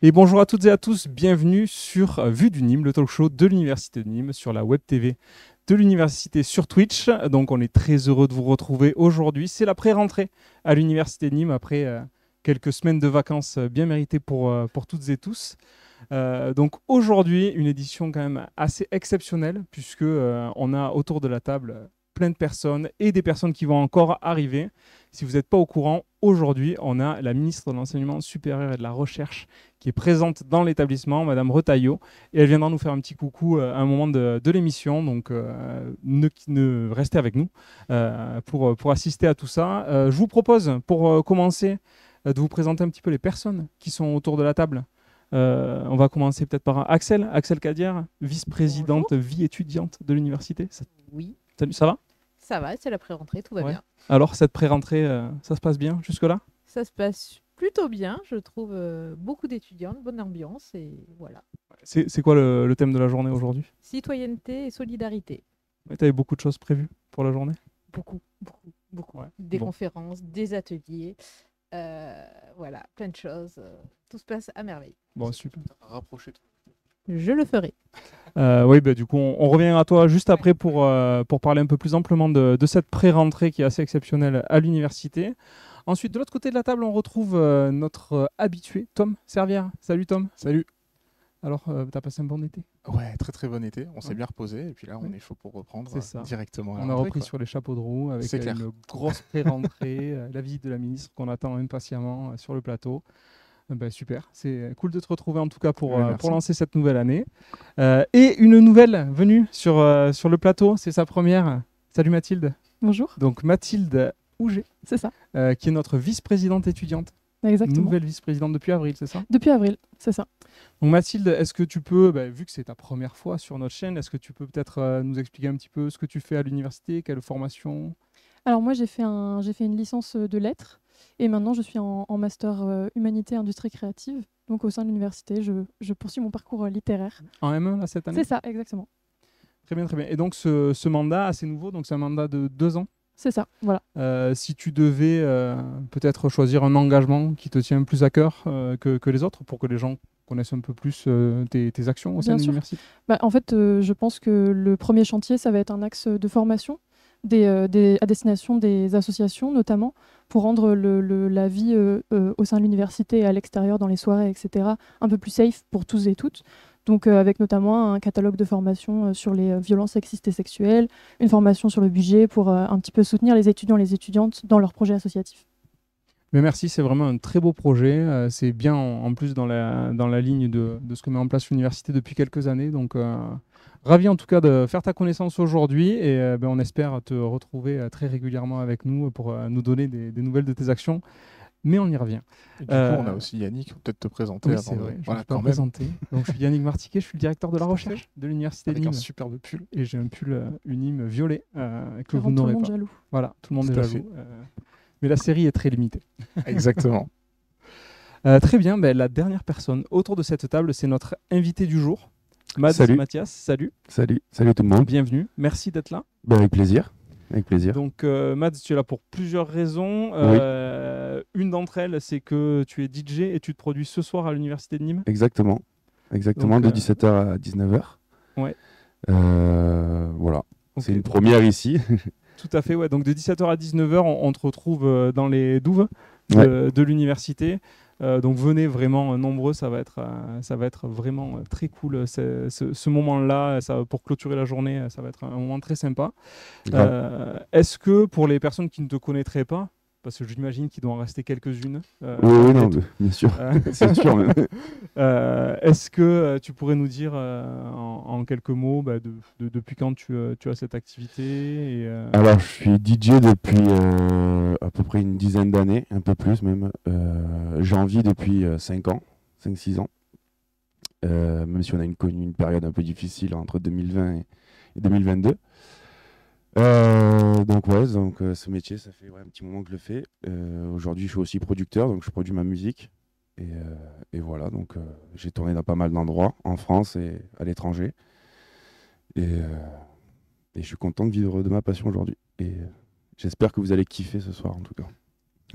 Et bonjour à toutes et à tous, bienvenue sur Vue du Nîmes, le talk show de l'Université de Nîmes, sur la web TV de l'Université sur Twitch. Donc on est très heureux de vous retrouver aujourd'hui. C'est la pré-rentrée à l'Université de Nîmes après quelques semaines de vacances bien méritées pour toutes et tous. Donc aujourd'hui, une édition quand même assez exceptionnelle puisque on a autour de la table plein de personnes et des personnes qui vont encore arriver. Si vous n'êtes pas au courant, aujourd'hui, on a la ministre de l'Enseignement supérieur et de la Recherche qui est présente dans l'établissement, Madame Retailleau, et elle viendra nous faire un petit coucou à un moment de l'émission. Donc, restez avec nous pour assister à tout ça. Je vous propose, pour commencer, de vous présenter un petit peu les personnes qui sont autour de la table. On va commencer peut-être par Axel Cadière, vice-présidente Bonjour. vie étudiante de l'université. Oui, Salut, ça va? ça va, c'est la pré-rentrée, tout va Ouais. bien. Alors, cette pré-rentrée, ça se passe bien jusque-là? Ça se passe plutôt bien, je trouve beaucoup d'étudiants, une bonne ambiance et voilà. C'est quoi le thème de la journée aujourd'hui? Citoyenneté et solidarité. Ouais, tu avais beaucoup de choses prévues pour la journée? Beaucoup, beaucoup, beaucoup. Ouais. Des Bon. conférences, des ateliers, voilà, plein de choses. Tout se passe à merveille. Bon, super. Rapprochez-toi. Je le ferai. Oui, bah, du coup, on revient à toi juste après pour parler un peu plus amplement de cette pré-rentrée qui est assez exceptionnelle à l'université. Ensuite, de l'autre côté de la table, on retrouve notre habitué, Tom Servière. Salut Tom. Salut. Alors, t'as passé un bon été? Ouais, très très bon été. On s'est Ouais. bien reposé et puis là, on Ouais. est chaud pour reprendre C'est ça. directement à On la a rentrée, repris quoi. sur les chapeaux de roue avec C'est clair. une grosse pré-rentrée, la visite de la ministre qu'on attend impatiemment sur le plateau. Super, c'est cool de te retrouver en tout cas pour Merci. lancer cette nouvelle année. Et une nouvelle venue sur le plateau, c'est sa première. Salut Mathilde. Bonjour, Donc Mathilde Auger, c'est ça, qui est notre vice-présidente étudiante. exactement. Nouvelle vice-présidente depuis avril, c'est ça? Depuis avril, c'est ça. Donc Mathilde, est-ce que tu peux, vu que c'est ta première fois sur notre chaîne, est-ce que tu peux peut-être nous expliquer un petit peu ce que tu fais à l'université, quelle formation? Alors moi, j'ai fait une licence de lettres et maintenant je suis en master humanité industrie créative. Donc au sein de l'université, je poursuis mon parcours littéraire. En M1 là cette année? C'est ça, exactement. Très bien, très bien. Et donc ce mandat assez nouveau, donc c'est un mandat de 2 ans. C'est ça, voilà. Si tu devais peut-être choisir un engagement qui te tient plus à cœur que les autres pour que les gens connaissent un peu plus tes actions au sein Bien de sûr. l'université. En fait, je pense que le premier chantier, ça va être un axe de formation à destination des associations, notamment, pour rendre la vie au sein de l'université et à l'extérieur, dans les soirées, etc., un peu plus safe pour tous et toutes. Donc, avec notamment un catalogue de formation sur les violences sexistes et sexuelles, une formation sur le budget pour un petit peu soutenir les étudiants et les étudiantes dans leurs projets associatifs. Mais merci, c'est vraiment un très beau projet. C'est bien en plus dans la ligne de ce que met en place l'université depuis quelques années. Donc, ravi en tout cas de faire ta connaissance aujourd'hui et on espère te retrouver très régulièrement avec nous pour nous donner des nouvelles de tes actions. Mais on y revient. Et du coup, on a aussi Yannick, peut-être te présenter Oui, avant c'est de- vrai, je Voilà, me suis pas quand même. présenté. Donc, je suis Yannick Martiquet, je suis le directeur de la Tout à recherche de l'université de Avec un Nîmes. superbe pull. Et j'ai un pull Unime violet que Ça vous rend tout n'aurez le monde pas. jaloux. Voilà, tout le monde Tout est à jaloux. Mais la série est très limitée. Exactement. Très bien, la dernière personne autour de cette table, c'est notre invité du jour, Mads Salut. Mathias. Salut, Salut tout le monde. bienvenue, merci d'être là. Avec plaisir. Avec plaisir. Donc Mads, tu es là pour plusieurs raisons. Une d'entre elles, c'est que tu es DJ et tu te produis ce soir à l'université de Nîmes. Exactement. Donc, De 17h à 19h. Ouais. Voilà. Ok, C'est une donc, première ici. tout à fait, ouais. Donc de 17h à 19h, on te retrouve dans les douves de l'université. Donc venez vraiment nombreux, ça va être vraiment très cool ce moment-là. Pour clôturer la journée, ça va être un moment très sympa. Est-ce que pour les personnes qui ne te connaîtraient pas, parce que j'imagine qu'il doit en rester quelques-unes, Oui, non, bien sûr. C'est sûr même. est-ce que tu pourrais nous dire en quelques mots depuis quand tu as cette activité Alors, je suis DJ depuis à peu près une dizaine d'années, un peu plus même. J'en vis depuis 5 ans, 5-6 ans. Même si on a connu une période un peu difficile entre 2020 et 2022. Donc ce métier, ça fait un petit moment que je le fais. Aujourd'hui, je suis aussi producteur, donc je produis ma musique. Et voilà, donc j'ai tourné dans pas mal d'endroits, en France et à l'étranger. Et je suis content de vivre de ma passion aujourd'hui. Et j'espère que vous allez kiffer ce soir, en tout cas.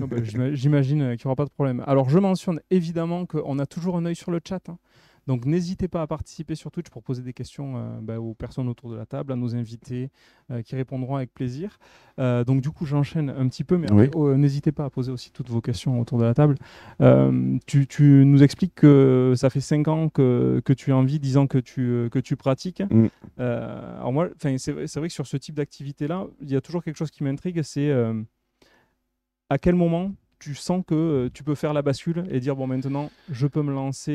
Ah bah, j'imagine qu'il n'y aura pas de problème. Alors, je mentionne évidemment qu'on a toujours un œil sur le chat, hein. Donc, n'hésitez pas à participer sur Twitch pour poser des questions aux personnes autour de la table, à nos invités qui répondront avec plaisir. Donc, du coup, j'enchaîne un petit peu, mais Oui. après, n'hésitez pas à poser aussi toutes vos questions autour de la table. Tu nous expliques que ça fait 5 ans que tu en vis, 10 ans que tu pratiques. Mm. Alors, moi, c'est vrai que sur ce type d'activité-là, il y a toujours quelque chose qui m'intrigue, c'est à quel moment tu sens que tu peux faire la bascule et dire bon maintenant je peux me lancer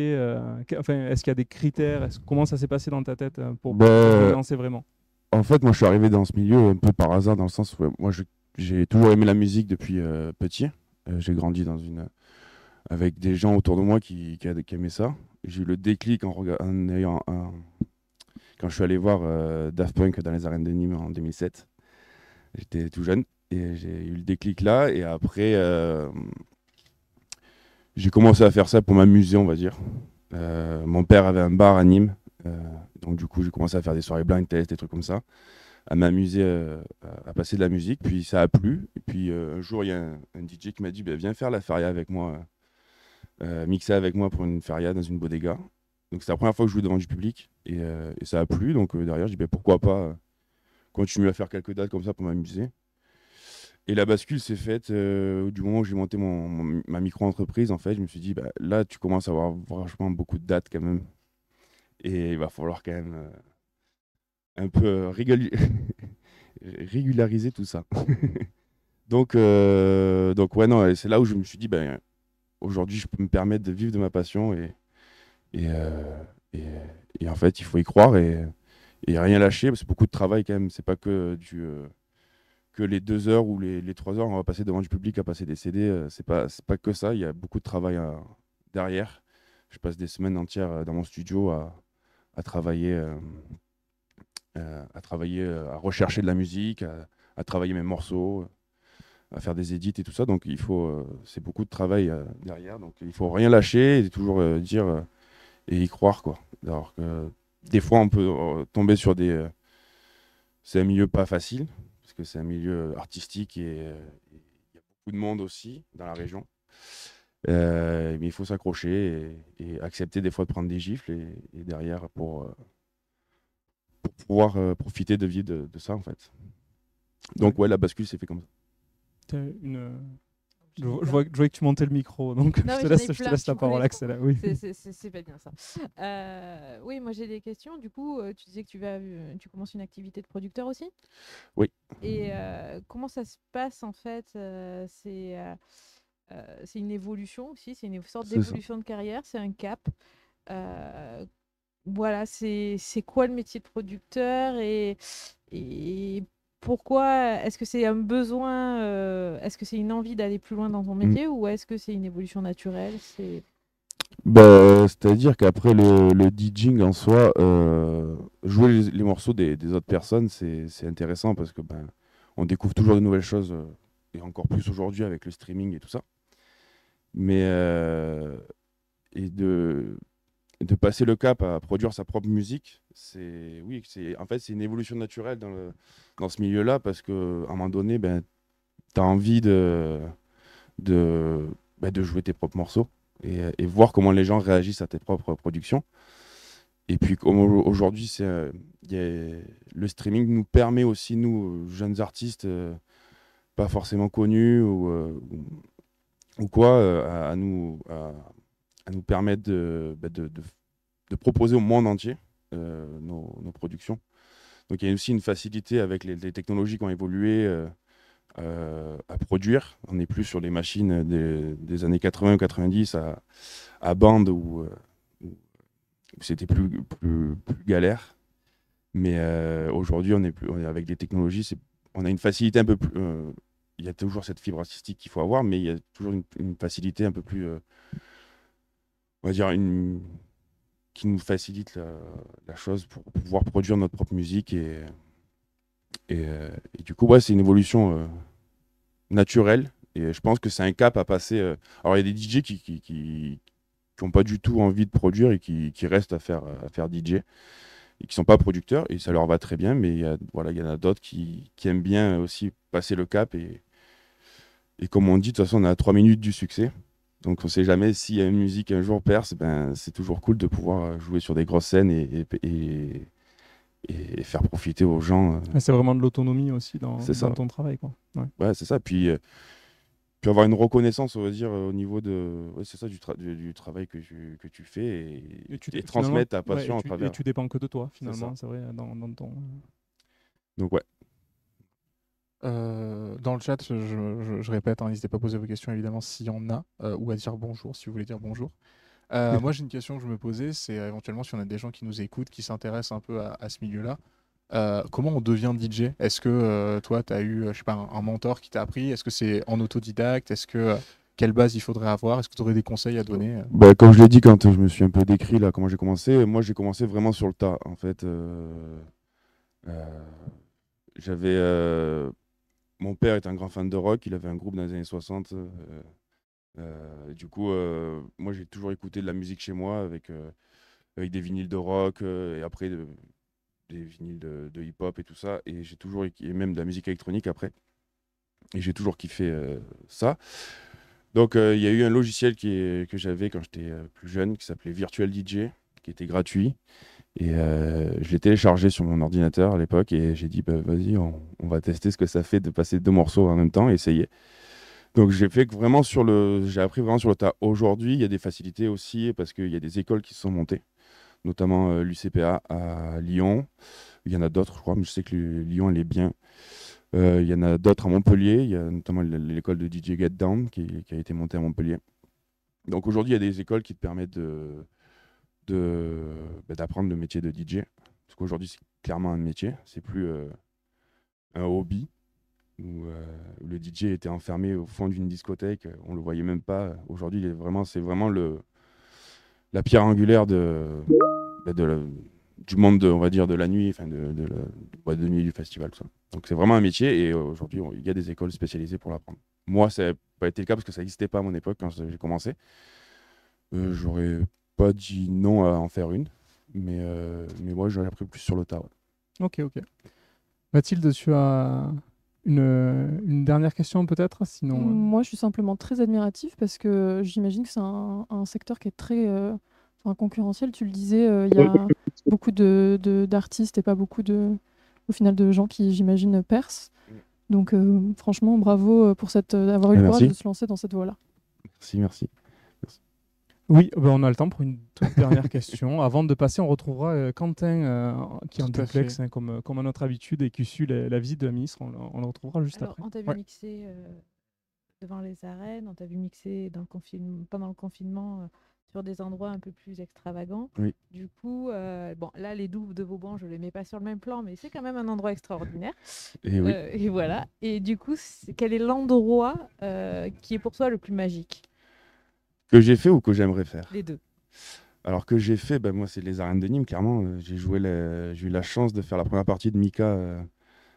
est-ce qu'il y a des critères, comment ça s'est passé dans ta tête pour te lancer vraiment? En fait, moi, je suis arrivé dans ce milieu un peu par hasard, dans le sens où moi, j'ai toujours aimé la musique depuis petit. J'ai grandi avec des gens autour de moi qui aimaient ça. J'ai eu le déclic quand je suis allé voir Daft Punk dans les arènes de Nîmes en 2007. J'étais tout jeune et j'ai eu le déclic là. Et après, j'ai commencé à faire ça pour m'amuser, on va dire. Mon père avait un bar à Nîmes. Donc du coup, j'ai commencé à faire des soirées blind test, des trucs comme ça, à m'amuser à passer de la musique. Puis ça a plu. Et puis un jour, il y a un DJ qui m'a dit viens faire la feria avec moi, mixer avec moi pour une feria dans une bodega. Donc c'est la première fois que je jouais devant du public et ça a plu. Donc derrière, je dis pourquoi pas continuer à faire quelques dates comme ça pour m'amuser. Et la bascule s'est faite du moment où j'ai monté ma micro-entreprise. En fait, je me suis dit là, tu commences à avoir vachement beaucoup de dates quand même. Et il va falloir quand même un peu régulariser tout ça. donc ouais, non, c'est là où je me suis dit, aujourd'hui, je peux me permettre de vivre de ma passion et en fait, il faut y croire et rien lâcher. C'est beaucoup de travail quand même. C'est pas que que les 2 heures ou les 3 heures, on va passer devant du public à passer des CD. C'est pas que ça. Il y a beaucoup de travail derrière. Je passe des semaines entières dans mon studio à travailler, à rechercher de la musique, à travailler mes morceaux, à faire des edits et tout ça. Donc c'est beaucoup de travail derrière. Donc il faut rien lâcher et toujours dire et y croire quoi. Alors que des fois on peut tomber sur c'est un milieu pas facile parce que c'est un milieu artistique et il y a beaucoup de monde aussi dans la région. Mais il faut s'accrocher et accepter des fois de prendre des gifles et derrière pour pouvoir profiter de vie de ça en fait. Donc ouais, la bascule s'est fait comme ça. Je voyais que tu montais le micro, donc Non, je te laisse la parole, Axel. Oui. C'est pas bien ça. Oui, moi j'ai des questions. Du coup, tu disais que tu commences une activité de producteur aussi? Oui. Et comment ça se passe en fait? C'est une évolution aussi, c'est une sorte d'évolution de carrière, c'est un cap. Voilà, c'est quoi le métier de producteur et pourquoi est-ce que c'est un besoin, est-ce que c'est une envie d'aller plus loin dans ton métier ou est-ce que c'est une évolution naturelle? C'est-à-dire qu'après le DJing en soi, jouer les morceaux des autres personnes, c'est intéressant parce que on découvre toujours de nouvelles choses et encore plus aujourd'hui avec le streaming et tout ça. Mais et de passer le cap à produire sa propre musique, en fait c'est une évolution naturelle dans ce milieu-là parce qu'à un moment donné, tu as envie de jouer tes propres morceaux et voir comment les gens réagissent à tes propres productions. Et puis comme aujourd'hui, le streaming nous permet aussi, nous, jeunes artistes, pas forcément connus ou quoi, à nous permettre de proposer au monde entier nos productions. Donc il y a aussi une facilité avec les technologies qui ont évolué à produire. On n'est plus sur les machines des années 80 ou 90 à bande où c'était plus galère. Mais aujourd'hui, on est avec des technologies, on a une facilité un peu plus... il y a toujours cette fibre artistique qu'il faut avoir, mais il y a toujours une facilité un peu plus... on va dire qui nous facilite la chose pour pouvoir produire notre propre musique. Et du coup, c'est une évolution naturelle. Et je pense que c'est un cap à passer. Alors, il y a des DJ qui n'ont pas du tout envie de produire et qui restent à faire DJ et qui ne sont pas producteurs. Et ça leur va très bien. Mais il y en a d'autres qui aiment bien aussi passer le cap et Et comme on dit, de toute façon, on est à 3 minutes du succès. Donc on sait jamais s'il y a une musique un jour perce, ben, c'est toujours cool de pouvoir jouer sur des grosses scènes et faire profiter aux gens. C'est vraiment de l'autonomie aussi dans C'est ça. ton travail, quoi. Ouais. Ouais, c'est ça. Puis avoir une reconnaissance, on va dire, au niveau c'est ça, du travail que tu fais et transmettre ta passion à travers. Et tu dépends que de toi, C'est finalement, c'est vrai, dans ton... Donc ouais. Dans le chat, je répète, hein, n'hésitez pas à poser vos questions évidemment s'il y en a, ou à dire bonjour si vous voulez dire bonjour. Moi j'ai une question que je me posais, c'est éventuellement si on a des gens qui nous écoutent, qui s'intéressent un peu à ce milieu-là, comment on devient DJ? Est-ce que toi tu as eu je sais pas, un mentor qui t'a appris? Est-ce que c'est en autodidacte? Est-ce que quelle base il faudrait avoir? Est-ce que tu aurais des conseils à donner? Bah, comme je l'ai dit quand je me suis un peu décrit là, comment j'ai commencé, moi j'ai commencé vraiment sur le tas en fait. J'avais mon père est un grand fan de rock, il avait un groupe dans les années 60. Du coup, moi j'ai toujours écouté de la musique chez moi avec des vinyles de rock et après des vinyles de hip-hop et tout ça. Et j'ai toujours et même de la musique électronique après. Et j'ai toujours kiffé ça. Donc il y a eu un logiciel que j'avais quand j'étais plus jeune qui s'appelait Virtual DJ, qui était gratuit. Et je l'ai téléchargé sur mon ordinateur à l'époque et j'ai dit bah, vas-y, on va tester ce que ça fait de passer 2 morceaux en même temps et essayer. Donc j'ai appris vraiment sur le tas. Aujourd'hui, il y a des facilités aussi parce qu'il y a des écoles qui se sont montées, notamment l'UCPA à Lyon. Il y en a d'autres, je crois, mais je sais que Lyon, elle est bien. Il y en a d'autres à Montpellier. Il y a notamment l'école de DJ Get Down qui a été montée à Montpellier. Donc aujourd'hui, il y a des écoles qui te permettent d'apprendre le métier de DJ. Parce qu'aujourd'hui, c'est clairement un métier. C'est plus un hobby où le DJ était enfermé au fond d'une discothèque. On le voyait même pas. Aujourd'hui, c'est vraiment la pierre angulaire du monde, on va dire, de la nuit, enfin de nuit du festival. Tout ça. Donc c'est vraiment un métier et aujourd'hui, il y a des écoles spécialisées pour l'apprendre. Moi, ça n'a pas été le cas parce que ça n'existait pas à mon époque quand j'ai commencé. J'aurais pas dit non à en faire une, mais moi j'aurais appris plus sur le tas. Ouais. Ok. Mathilde, tu as une dernière question peut-être, sinon. Moi, je suis simplement très admirative parce que j'imagine que c'est un secteur qui est très concurrentiel. Tu le disais, il y a beaucoup d'artistes et pas beaucoup au final de gens qui, j'imagine, percent. Donc franchement, bravo pour avoir eu le courage de se lancer dans cette voie-là. Merci. Oui, on a le temps pour une toute dernière question. Avant de passer, on retrouvera Quentin, qui est en duplex, comme à notre habitude, et qui suit la visite de la ministre. On le retrouvera juste après. On t'a vu mixer devant les arènes, on t'a vu mixer pendant le confinement sur des endroits un peu plus extravagants. Oui. Du coup, là, les Douves de Vauban, je ne les mets pas sur le même plan, mais c'est quand même un endroit extraordinaire. Et oui. Et voilà. Et du coup, quel est l'endroit qui est pour toi le plus magique ? Que j'ai fait ou que j'aimerais faire? Les deux. Alors que j'ai fait, moi c'est les arènes de Nîmes, clairement. J'ai eu la chance de faire la première partie de Mika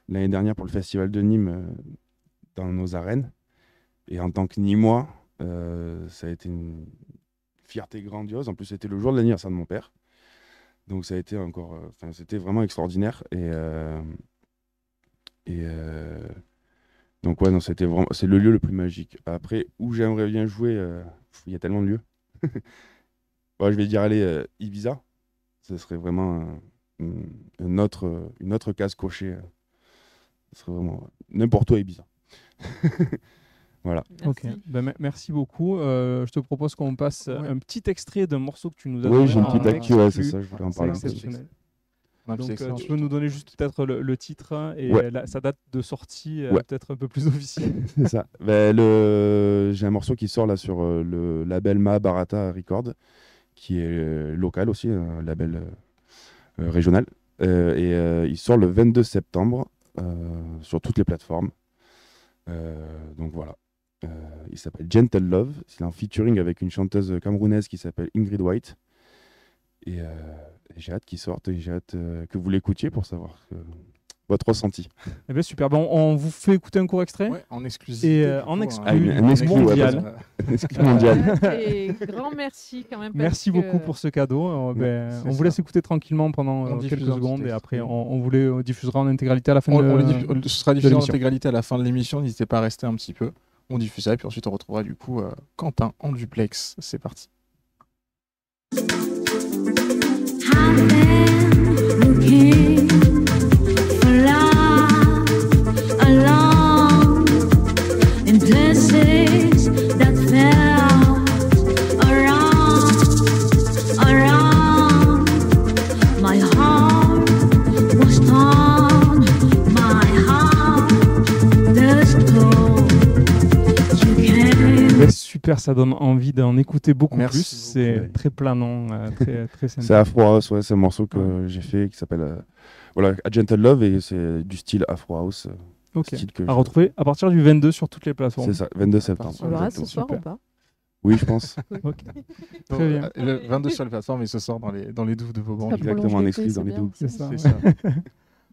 l'année dernière pour le festival de Nîmes dans nos arènes. Et en tant que Nîmois, ça a été une fierté grandiose. En plus, c'était le jour de l'anniversaire de mon père. Donc ça a été c'était vraiment extraordinaire. Donc ouais, non, c'est le lieu le plus magique. Après, où j'aimerais bien jouer, il y a tellement de lieux. Je vais dire Ibiza. Ce serait vraiment une autre case cochée. Ce serait vraiment n'importe où à Ibiza. Voilà. Merci. Ok. Merci beaucoup. Je te propose qu'on passe un petit extrait d'un morceau que tu nous as donné. Oui, j'ai une petite actu, c'est ça, je voulais en parler un peu. Donc, tu peux nous donner juste peut-être le titre et sa date de sortie, peut-être un peu plus officielle. C'est ça. J'ai un morceau qui sort là sur le label Mahabharata Record, qui est local aussi, un label régional. Il sort le 22 septembre sur toutes les plateformes. Donc voilà. Il s'appelle Gentle Love. C'est un featuring avec une chanteuse camerounaise qui s'appelle Ingrid White. Et j'ai hâte qu'il sorte et j'ai hâte que vous l'écoutiez pour savoir votre ressenti. Eh bien, super. On vous fait écouter un court extrait. Ouais, en exclusivité. Et en exclu mondial. mondial. Et grand merci quand même. Merci beaucoup pour ce cadeau. On vous laisse écouter tranquillement pendant quelques secondes et après on vous les diffusera en intégralité à la fin de l'émission. Ce sera diffusé en intégralité à la fin de l'émission. N'hésitez pas à rester un petit peu. On diffuse ça et puis ensuite on retrouvera du coup Quentin en duplex. C'est parti. Super, ça donne envie d'en écouter beaucoup Merci plus. beaucoup, C'est ouais. très planant, très sympa. C'est Afro House, ouais, c'est un morceau que j'ai fait qui s'appelle voilà, A Gentle Love et c'est du style Afro House. Ok. Style que À retrouver à partir du 22 sur toutes les plateformes. C'est ça, 22 septembre. On l'aura ce exactement. soir Super. ou pas? Oui, je pense. Ok. Très bien. Le 22 sur les plateformes et ce soir dans les douves de Vauban. Ça du coup. prolonge Exactement, en l'été, exclu dans c'est les bien, douves. C'est ça. C'est ça.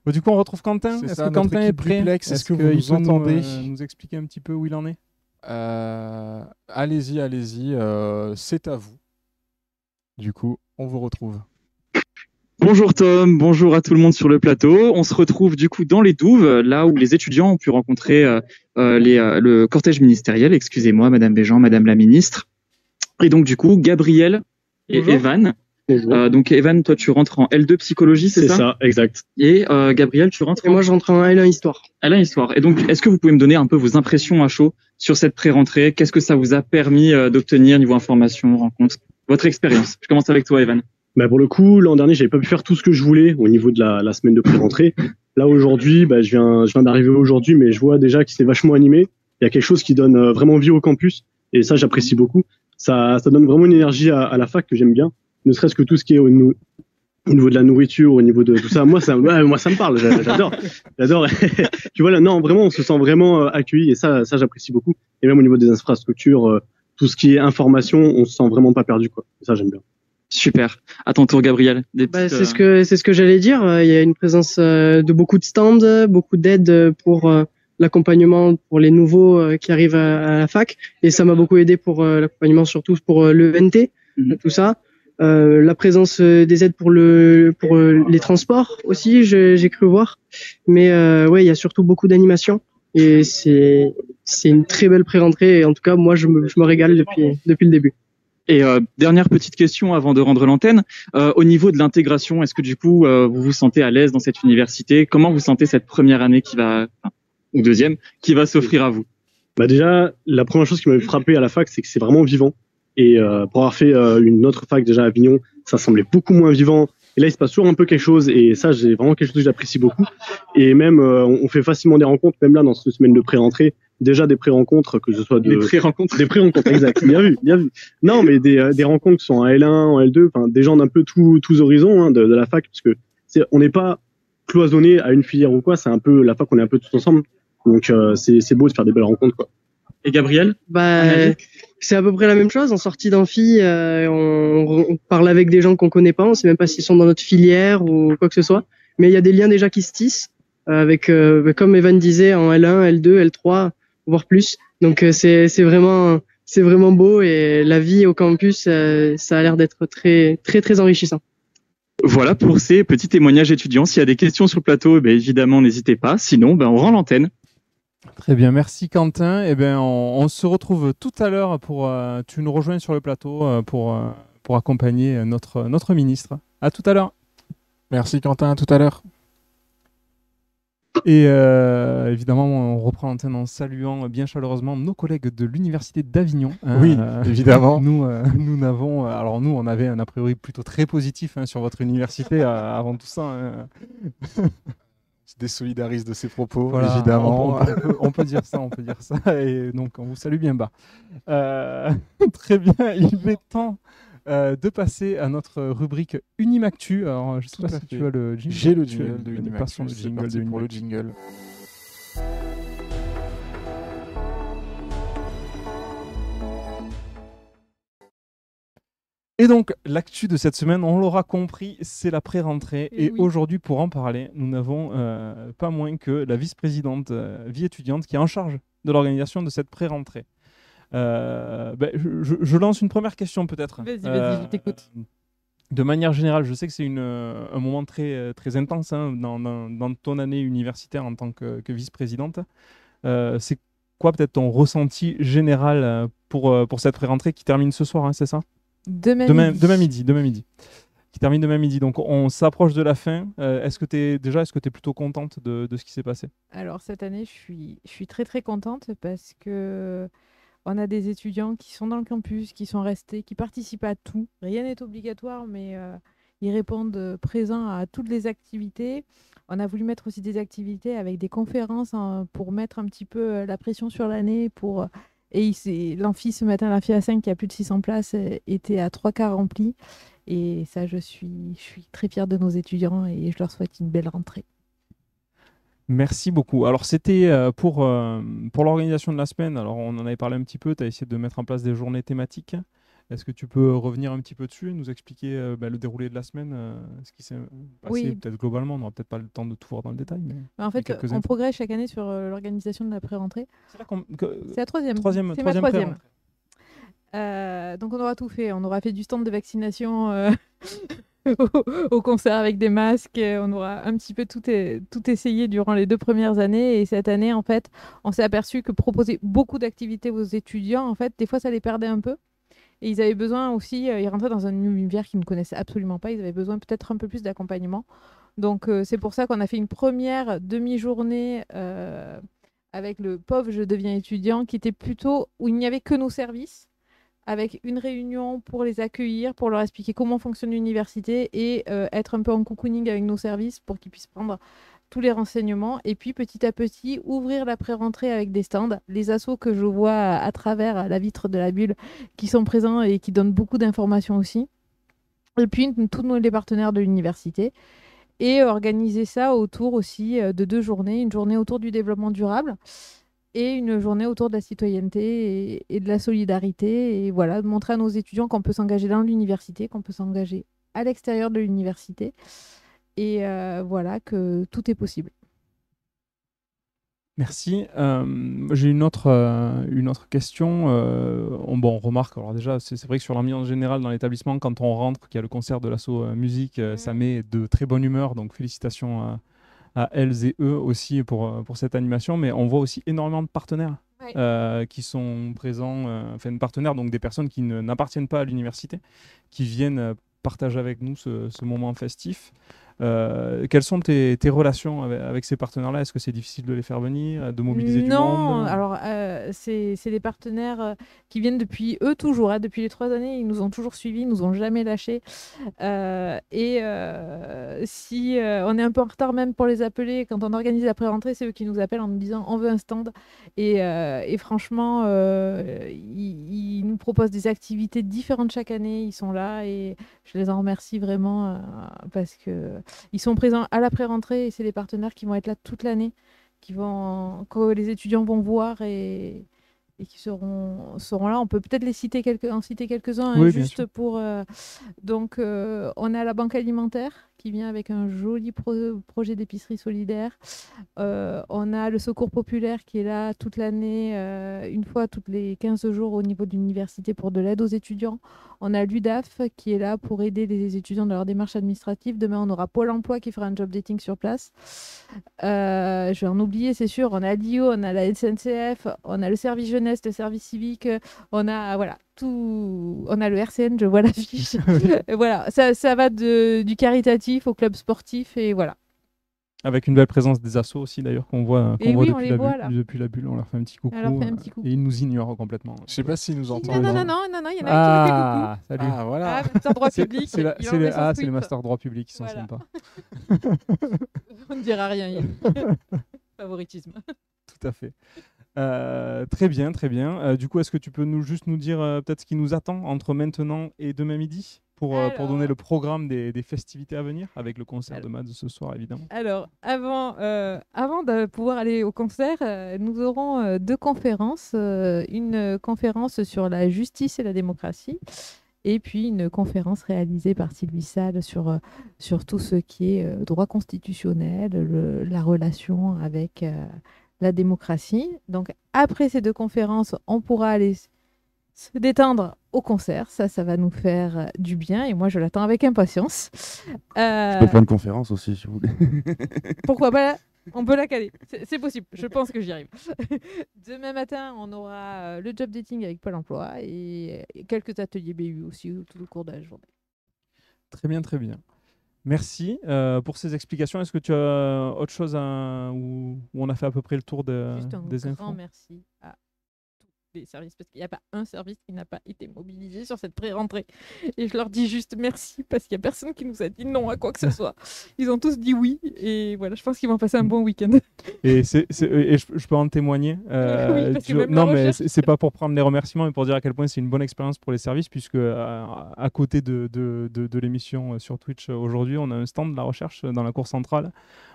Bon, du coup, on retrouve Quentin. C'est Est-ce ça, que notre Quentin est équipe prêt? duplex, est-ce que vous qu'il nous peut entendez nous expliquer un petit peu où il en est? Allez-y, c'est à vous. Du coup, on vous retrouve. Bonjour Tom, bonjour à tout le monde sur le plateau. On se retrouve du coup dans les douves, là où les étudiants ont pu rencontrer le cortège ministériel, excusez-moi, Madame Béjean, Madame la ministre. Et donc du coup, Gabriel et Bonjour. Evan. Bonjour. Donc Evan, toi tu rentres en L2 psychologie, c'est C'est ça? ça, exact. Et Gabriel, tu rentres Et moi, je rentre en L1 histoire. à la histoire. Et donc, est-ce que vous pouvez me donner un peu vos impressions à chaud sur cette pré-rentrée? Qu'est-ce que ça vous a permis d'obtenir niveau information, rencontre? Votre expérience. Je commence avec toi, Evan. Bah pour le coup, l'an dernier, j'avais pas pu faire tout ce que je voulais au niveau de la semaine de pré-rentrée. Là aujourd'hui, je viens d'arriver aujourd'hui, mais je vois déjà que c'est vachement animé. Il y a quelque chose qui donne vraiment vie au campus, et ça, j'apprécie beaucoup. Ça donne vraiment une énergie à la fac que j'aime bien. Ne serait-ce que tout ce qui est au niveau de la nourriture, au niveau de tout ça, moi ça me parle, j'adore. Tu vois là, non, vraiment, on se sent vraiment accueilli, et ça j'apprécie beaucoup. Et même au niveau des infrastructures, tout ce qui est information, on se sent vraiment pas perdu, quoi. Et ça, j'aime bien. Super. À ton tour, Gabriel. Des petites, C'est ce que j'allais dire. Il y a une présence de beaucoup de stands, beaucoup d'aide pour l'accompagnement pour les nouveaux qui arrivent à la fac. Et ça m'a beaucoup aidé pour l'accompagnement, surtout pour l'ENT, tout ça. La présence des aides pour les transports aussi, j'ai cru voir. Mais ouais, il y a surtout beaucoup d'animation. Et c'est une très belle pré-rentrée. Et en tout cas, moi, je me régale depuis le début. Et dernière petite question avant de rendre l'antenne. Au niveau de l'intégration, est-ce que du coup, vous vous sentez à l'aise dans cette université? Comment vous sentez cette première année ou deuxième, qui va s'offrir à vous? Bah déjà, la première chose qui m'avait frappé à la fac, c'est que c'est vraiment vivant. Et pour avoir fait une autre fac déjà à Avignon, ça semblait beaucoup moins vivant. Et là, il se passe toujours un peu quelque chose. Et ça, j'ai vraiment quelque chose que j'apprécie beaucoup. Et même, on fait facilement des rencontres, même là, dans cette semaine de pré-rentrée. Déjà des pré-rencontres, que ce soit Des pré-rencontres. Des pré-rencontres, exact. Bien vu. Non, mais des rencontres qui sont en L1, en L2, enfin, des gens d'un peu tous horizons de la fac, parce que on n'est pas cloisonné à une filière ou quoi. C'est un peu la fac, on est un peu tous ensemble. Donc, c'est beau de faire des belles rencontres, quoi. Et Gabriel? C'est à peu près la même chose. En sortie d'amphi, on parle avec des gens qu'on connaît pas. On sait même pas s'ils sont dans notre filière ou quoi que ce soit. Mais il y a des liens déjà qui se tissent avec, comme Evan disait, en L1, L2, L3, voire plus. Donc c'est vraiment beau, et la vie au campus, ça a l'air d'être très très très enrichissant. Voilà pour ces petits témoignages étudiants. S'il y a des questions sur le plateau, évidemment, n'hésitez pas. Sinon, on rend l'antenne. Très bien, merci Quentin. On se retrouve tout à l'heure tu nous rejoins sur le plateau pour accompagner notre ministre. À tout à l'heure. Merci Quentin, à tout à l'heure. Et évidemment, on reprend l'antenne en saluant bien chaleureusement nos collègues de l'Université d'Avignon. Oui, évidemment. Nous n'avons, alors nous, on avait un a priori plutôt très positif sur votre université avant tout ça. Se désolidarise de ses propos, Voilà, évidemment. on peut dire ça, Et donc, on vous salue bien bas. Très bien, il est temps de passer à notre rubrique Unimactu. Alors, je ne sais pas si tu as le jingle. J'ai le jingle de Unimactu. Passons le C'est jingle parti de pour le Unimactu. jingle. Et donc, l'actu de cette semaine, on l'aura compris, c'est la pré-rentrée. Et Oui. aujourd'hui, pour en parler, nous n'avons pas moins que la vice-présidente vie étudiante qui est en charge de l'organisation de cette pré-rentrée. Je lance une première question peut-être. Vas-y, je t'écoute. De manière générale, je sais que c'est un moment très, très intense dans ton année universitaire en tant que vice-présidente. C'est quoi peut-être ton ressenti général pour cette pré-rentrée qui termine ce soir, hein, c'est ça? Demain midi. Demain midi. Qui termine demain midi. Donc on s'approche de la fin. Est-ce que tu es plutôt contente de ce qui s'est passé? Alors cette année, je suis très très contente parce que on a des étudiants qui sont dans le campus, qui sont restés, qui participent à tout. Rien n'est obligatoire, mais ils répondent présents à toutes les activités. On a voulu mettre aussi des activités avec des conférences pour mettre un petit peu la pression sur l'année. L'amphi ce matin, l'amphi A5 qui a plus de 600 places, était à 3/4 rempli. Et ça, je suis très fière de nos étudiants et je leur souhaite une belle rentrée. Merci beaucoup. Alors, c'était pour l'organisation de la semaine. Alors, on en avait parlé un petit peu. Tu as essayé de mettre en place des journées thématiques. Est-ce que tu peux revenir un petit peu dessus et nous expliquer le déroulé de la semaine, ce qui s'est passé Oui. peut-être globalement? On n'aura peut-être pas le temps de tout voir dans le détail. Mais En fait, quelques on infos. progresse chaque année sur l'organisation de la pré-rentrée. C'est là que- C'est la troisième. C'est ma troisième troisième. pré-rentrée. Donc on aura tout fait. On aura fait du stand de vaccination au concert avec des masques. On aura un petit peu tout essayé durant les 2 premières années. Et cette année, en fait, on s'est aperçu que proposer beaucoup d'activités aux étudiants, en fait, des fois, ça les perdait un peu. Et ils avaient besoin aussi, ils rentraient dans un univers qu'ils ne connaissaient absolument pas. Ils avaient besoin peut-être un peu plus d'accompagnement. Donc c'est pour ça qu'on a fait une première demi-journée avec le POV Je deviens étudiant, qui était plutôt où il n'y avait que nos services, avec une réunion pour les accueillir, pour leur expliquer comment fonctionne l'université et être un peu en cocooning avec nos services pour qu'ils puissent prendre tous les renseignements. Et puis petit à petit, ouvrir la pré-rentrée avec des stands. Les assos que je vois à travers la vitre de la bulle qui sont présents et qui donnent beaucoup d'informations aussi. Et puis tous les partenaires de l'université. Et organiser ça autour aussi de 2 journées. Une journée autour du développement durable et une journée autour de la citoyenneté et de la solidarité. Et voilà, de montrer à nos étudiants qu'on peut s'engager dans l'université, qu'on peut s'engager à l'extérieur de l'université. Et voilà, que tout est possible. Merci. J'ai une autre question. On remarque, alors déjà, c'est vrai que sur l'ambiance générale dans l'établissement, quand on rentre, qu'il y a le concert de l'asso musique, ça met de très bonne humeur. Donc félicitations à elles et eux aussi pour cette animation. Mais on voit aussi énormément de partenaires qui sont présents, partenaires, donc des personnes qui n'appartiennent pas à l'université, qui viennent partager avec nous ce moment festif. Quelles sont tes relations avec ces partenaires-là? Est-ce que c'est difficile de les faire venir, de mobiliser du monde? Non, alors c'est des partenaires qui viennent depuis eux toujours, depuis les 3 années, ils nous ont toujours suivis, ils nous ont jamais lâchés. Si on est un peu en retard même pour les appeler, quand on organise la pré-rentrée, c'est eux qui nous appellent en nous disant on veut un stand. Et franchement, ils nous proposent des activités différentes chaque année, ils sont là et je les en remercie vraiment parce que ils sont présents à la pré-rentrée et c'est des partenaires qui vont être là toute l'année, que les étudiants vont voir et qui seront là. On peut peut-être en citer quelques-uns, Oui, juste pour... Donc, on a la banque alimentaire qui vient avec un joli projet d'épicerie solidaire. On a le Secours populaire qui est là toute l'année, une fois toutes les 15 jours au niveau de l'université pour de l'aide aux étudiants. On a l'UDAF qui est là pour aider les étudiants dans leur démarche administrative. Demain, on aura Pôle emploi qui fera un job dating sur place. Je vais en oublier, c'est sûr. On a l'IO, on a la SNCF, on a le service jeunesse, le service civique, on a tout. On a le RCN, je vois l'affiche. Voilà, ça va du caritatif au club sportif et voilà. Avec une belle présence des assos aussi d'ailleurs qu'on voit, depuis la bulle. On leur fait un petit coucou. Et ils nous ignorent complètement. Je sais pas s'ils nous entendent. Non, il y en a qui nous fait coucou. Salut. Ah voilà. Master droit public. C'est les masters droit public qui sont sympas. On ne dira rien. Favoritisme. Tout à fait. Très bien, très bien. Du coup, est-ce que tu peux juste nous dire peut-être ce qui nous attend entre maintenant et demain midi pour donner le programme des festivités à venir avec le concert de Mads ce soir, évidemment. Alors, avant de pouvoir aller au concert, nous aurons 2 conférences. Une conférence sur la justice et la démocratie et puis une conférence réalisée par Sylvie Salle sur tout ce qui est droit constitutionnel, la relation avec la démocratie. Donc, après ces 2 conférences, on pourra aller se détendre au concert. Ça va nous faire du bien et moi, je l'attends avec impatience. Je peux faire une conférence aussi, si vous voulez. Pourquoi pas On peut la caler, c'est possible, je pense que j'y arrive. Demain matin, on aura le job dating avec Pôle emploi et quelques ateliers BU aussi tout au cours de la journée. Très bien, très bien. Merci pour ces explications. Est-ce que tu as autre chose où on a fait à peu près le tour Juste un des infos? grand merci à tous les services, parce qu'il n'y a pas un service qui n'a pas été mobilisé sur cette pré-rentrée. Et je leur dis juste merci, parce qu'il n'y a personne qui nous a dit non à quoi que ce soit. Ils ont tous dit oui, et voilà, je pense qu'ils vont passer un bon week-end. Et je peux en témoigner. Oui, parce que même la non, mais recherche- c'est pas pour prendre les remerciements, mais pour dire à quel point c'est une bonne expérience pour les services, puisque à côté de l'émission sur Twitch aujourd'hui, on a un stand de la recherche dans la cour centrale.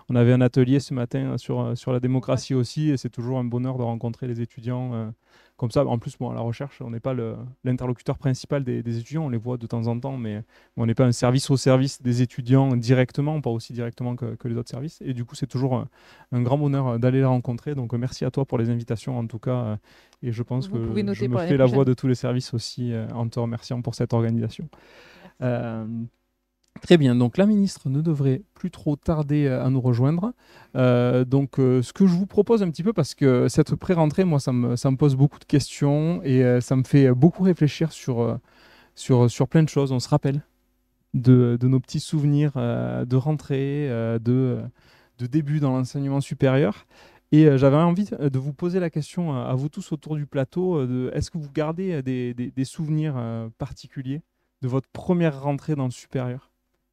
On avait un atelier ce matin sur la démocratie aussi, et c'est toujours un bonheur de rencontrer les étudiants comme ça. En plus, bon, à la recherche, on n'est pas l'interlocuteur principal des étudiants, on les voit de temps en temps, mais on n'est pas un service au service des étudiants directement, pas aussi directement que les autres services. Et du coup, c'est toujours un grand bonheur d'aller les rencontrer. Donc, merci à toi pour les invitations, en tout cas. Et je pense Vous que pouvez noter je me pour fais l'année la voix prochaine. de tous les services aussi en te remerciant pour cette organisation. Très bien, donc la ministre ne devrait plus trop tarder à nous rejoindre. Ce que je vous propose un petit peu, parce que cette pré-rentrée, moi, ça me pose beaucoup de questions et ça me fait beaucoup réfléchir sur plein de choses. On se rappelle de nos petits souvenirs de rentrée, de début dans l'enseignement supérieur. Et j'avais envie de vous poser la question à vous tous autour du plateau, est-ce que vous gardez des souvenirs particuliers de votre première rentrée dans le supérieur?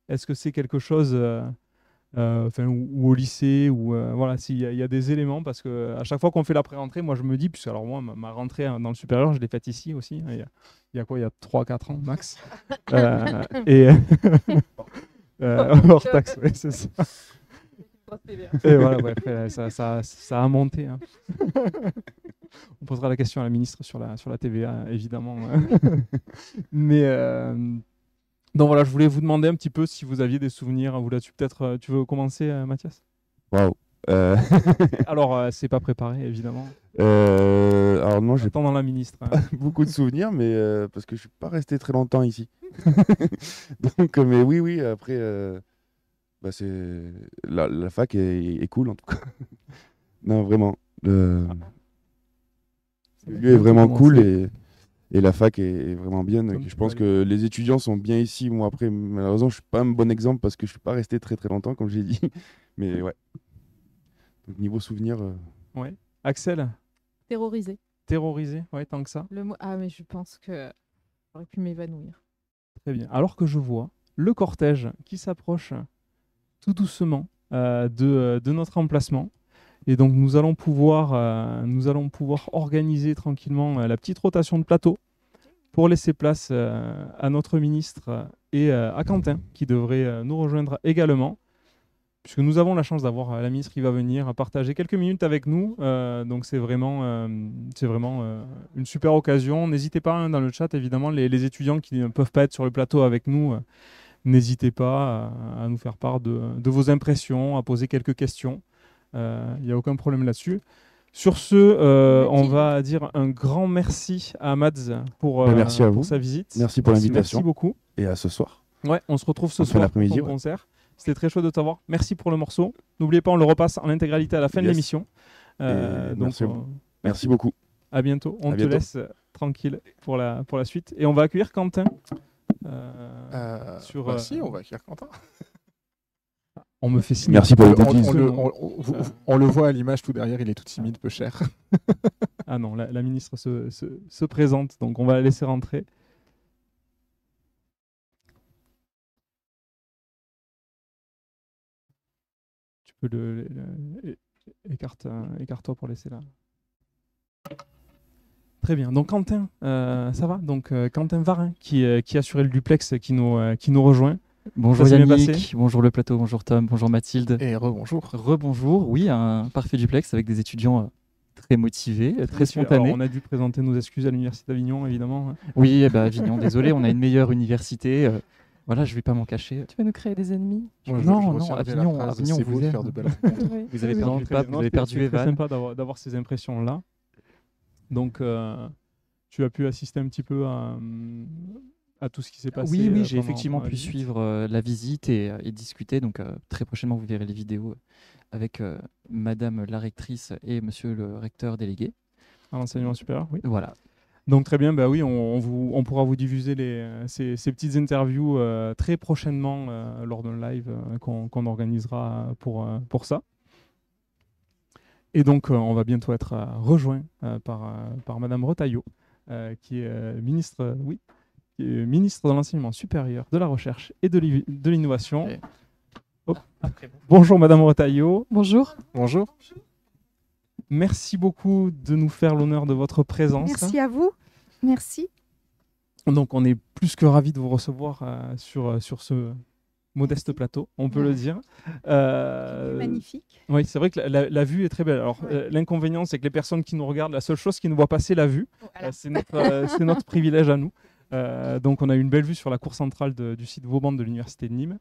Est-ce que c'est quelque chose, ou au lycée, ou voilà, s'il y a des éléments, parce que à chaque fois qu'on fait la pré-rentrée, moi je me dis, puisque alors moi, ma rentrée dans le supérieur, je l'ai faite ici aussi, hein, il y a quoi, il y a 3-4 ans max. Hors taxe, ouais, c'est ça. Et voilà, bref, ça a monté. Hein. On posera la question à la ministre sur la TVA, évidemment. Mais donc voilà, je voulais vous demander un petit peu si vous aviez des souvenirs. Vous là-dessus, peut-être, tu veux commencer, Mathias? Waouh. Alors, c'est pas préparé, évidemment. Alors moi, j'ai Attends dans la ministre. Hein. pas beaucoup de souvenirs, mais parce que je suis pas resté très longtemps ici. Donc, mais oui, après, c'est la fac est cool en tout cas. Non, vraiment. Le lieu est vraiment cool et la fac est vraiment bien. Donc, je pense que les étudiants sont bien ici. Moi, après, malheureusement, je suis pas un bon exemple parce que je suis pas resté très très longtemps, comme j'ai dit. Mais ouais. Donc, niveau souvenir. Ouais. Axel, Terrorisé. ouais, tant que ça. Le mot... Ah, mais je pense que j'aurais pu m'évanouir. Très bien. Alors que je vois le cortège qui s'approche tout doucement de notre emplacement. Et donc nous allons pouvoir organiser tranquillement la petite rotation de plateau pour laisser place à notre ministre et à Quentin qui devrait nous rejoindre également, puisque nous avons la chance d'avoir la ministre qui va venir partager quelques minutes avec nous. Donc c'est vraiment une super occasion. N'hésitez pas dans le chat, évidemment, les étudiants qui ne peuvent pas être sur le plateau avec nous, n'hésitez pas à nous faire part de vos impressions, à poser quelques questions. Il n'y a aucun problème là-dessus. Sur ce, on va dire un grand merci à Mads pour merci à vous. sa visite. Merci pour l'invitation. Merci beaucoup. Et à ce soir. Ouais, on se retrouve ce soir pour le concert. C'était très chouette de t'avoir. Merci pour le morceau. N'oubliez pas, on le repasse en intégralité à la fin de l'émission. Merci beaucoup. À bientôt. On te laisse tranquille pour la suite. Et on va accueillir Quentin. Si, on va accueillir Quentin. On me fait signe. Merci pour le on le voit à l'image tout derrière, il est tout timide, peu cher. Ah non, la ministre se présente, donc on va la laisser rentrer. Tu peux écarte-toi pour laisser là. Très bien. Donc Quentin, ça va? Donc Quentin Varin qui assurait le duplex qui nous rejoint. Bonjour Yannick, bonjour le plateau, bonjour Tom, bonjour Mathilde. Et rebonjour. Rebonjour, oui, un parfait duplex avec des étudiants très motivés, très spontanés. Alors, on a dû présenter nos excuses à l'Université d'Avignon, évidemment. Oui, Avignon, désolé, on a une meilleure université. Voilà, je ne vais pas m'en cacher. Tu vas nous créer des ennemis? Non, Avignon, vous aime. Faire de belles rencontres. Vous avez perdu le pape, vous avez perdu Evan. C'est sympa d'avoir ces impressions-là. Donc, tu as pu assister un petit peu à à tout ce qui s'est passé. Oui, j'ai pendant effectivement la pu visite. suivre la visite et discuter. Donc très prochainement, vous verrez les vidéos avec Madame la rectrice et Monsieur le recteur délégué. À l'enseignement supérieur, oui. Voilà. Donc très bien, bah oui, on pourra vous diffuser ces petites interviews très prochainement lors d'un live qu'on organisera pour ça. Et donc on va bientôt être rejoint par Madame Retailleau, qui est ministre, qui est ministre de l'enseignement supérieur, de la recherche et de l'innovation. Et- Oh. Bonjour Madame Retailleau. Bonjour. Bonjour. Merci beaucoup de nous faire l'honneur de votre présence. Merci à vous. Merci. Donc on est plus que ravis de vous recevoir sur ce modeste plateau, on peut le dire. Magnifique. Oui, c'est vrai que la vue est très belle. Alors l'inconvénient, c'est que les personnes qui nous regardent, la seule chose qui ne voit pas, c'est la vue. Voilà. C'est notre privilège à nous. Donc on a une belle vue sur la cour centrale du site Vauban de l'Université de Nîmes.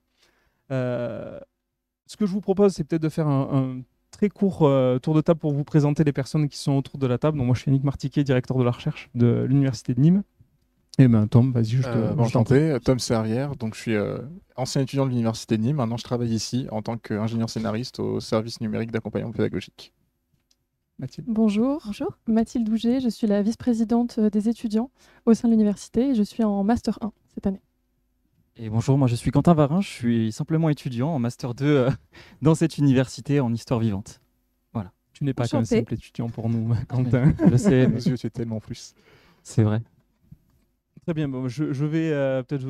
Ce que je vous propose, c'est peut-être de faire un très court tour de table pour vous présenter les personnes qui sont autour de la table. Donc moi, je suis Yannick Martiquet, directeur de la recherche de l'Université de Nîmes. Et ben Tom, vas-y, je t'en prie. Enchanté, Tom Servière. Donc, je suis ancien étudiant de l'Université de Nîmes. Maintenant, je travaille ici en tant qu'ingénieur scénariste au service numérique d'accompagnement pédagogique. Mathilde. Bonjour. Bonjour. Mathilde Douget, je suis la vice-présidente des étudiants au sein de l'université et je suis en Master 1 cette année. Et bonjour, moi je suis Quentin Varin, je suis simplement étudiant en Master 2 dans cette université en histoire vivante. Voilà. Tu n'es pas qu'un Enchanté. simple étudiant pour nous, Quentin. Je sais, Nos yeux, tu es tellement plus. c'est vrai. Très bien, bon, je vais peut-être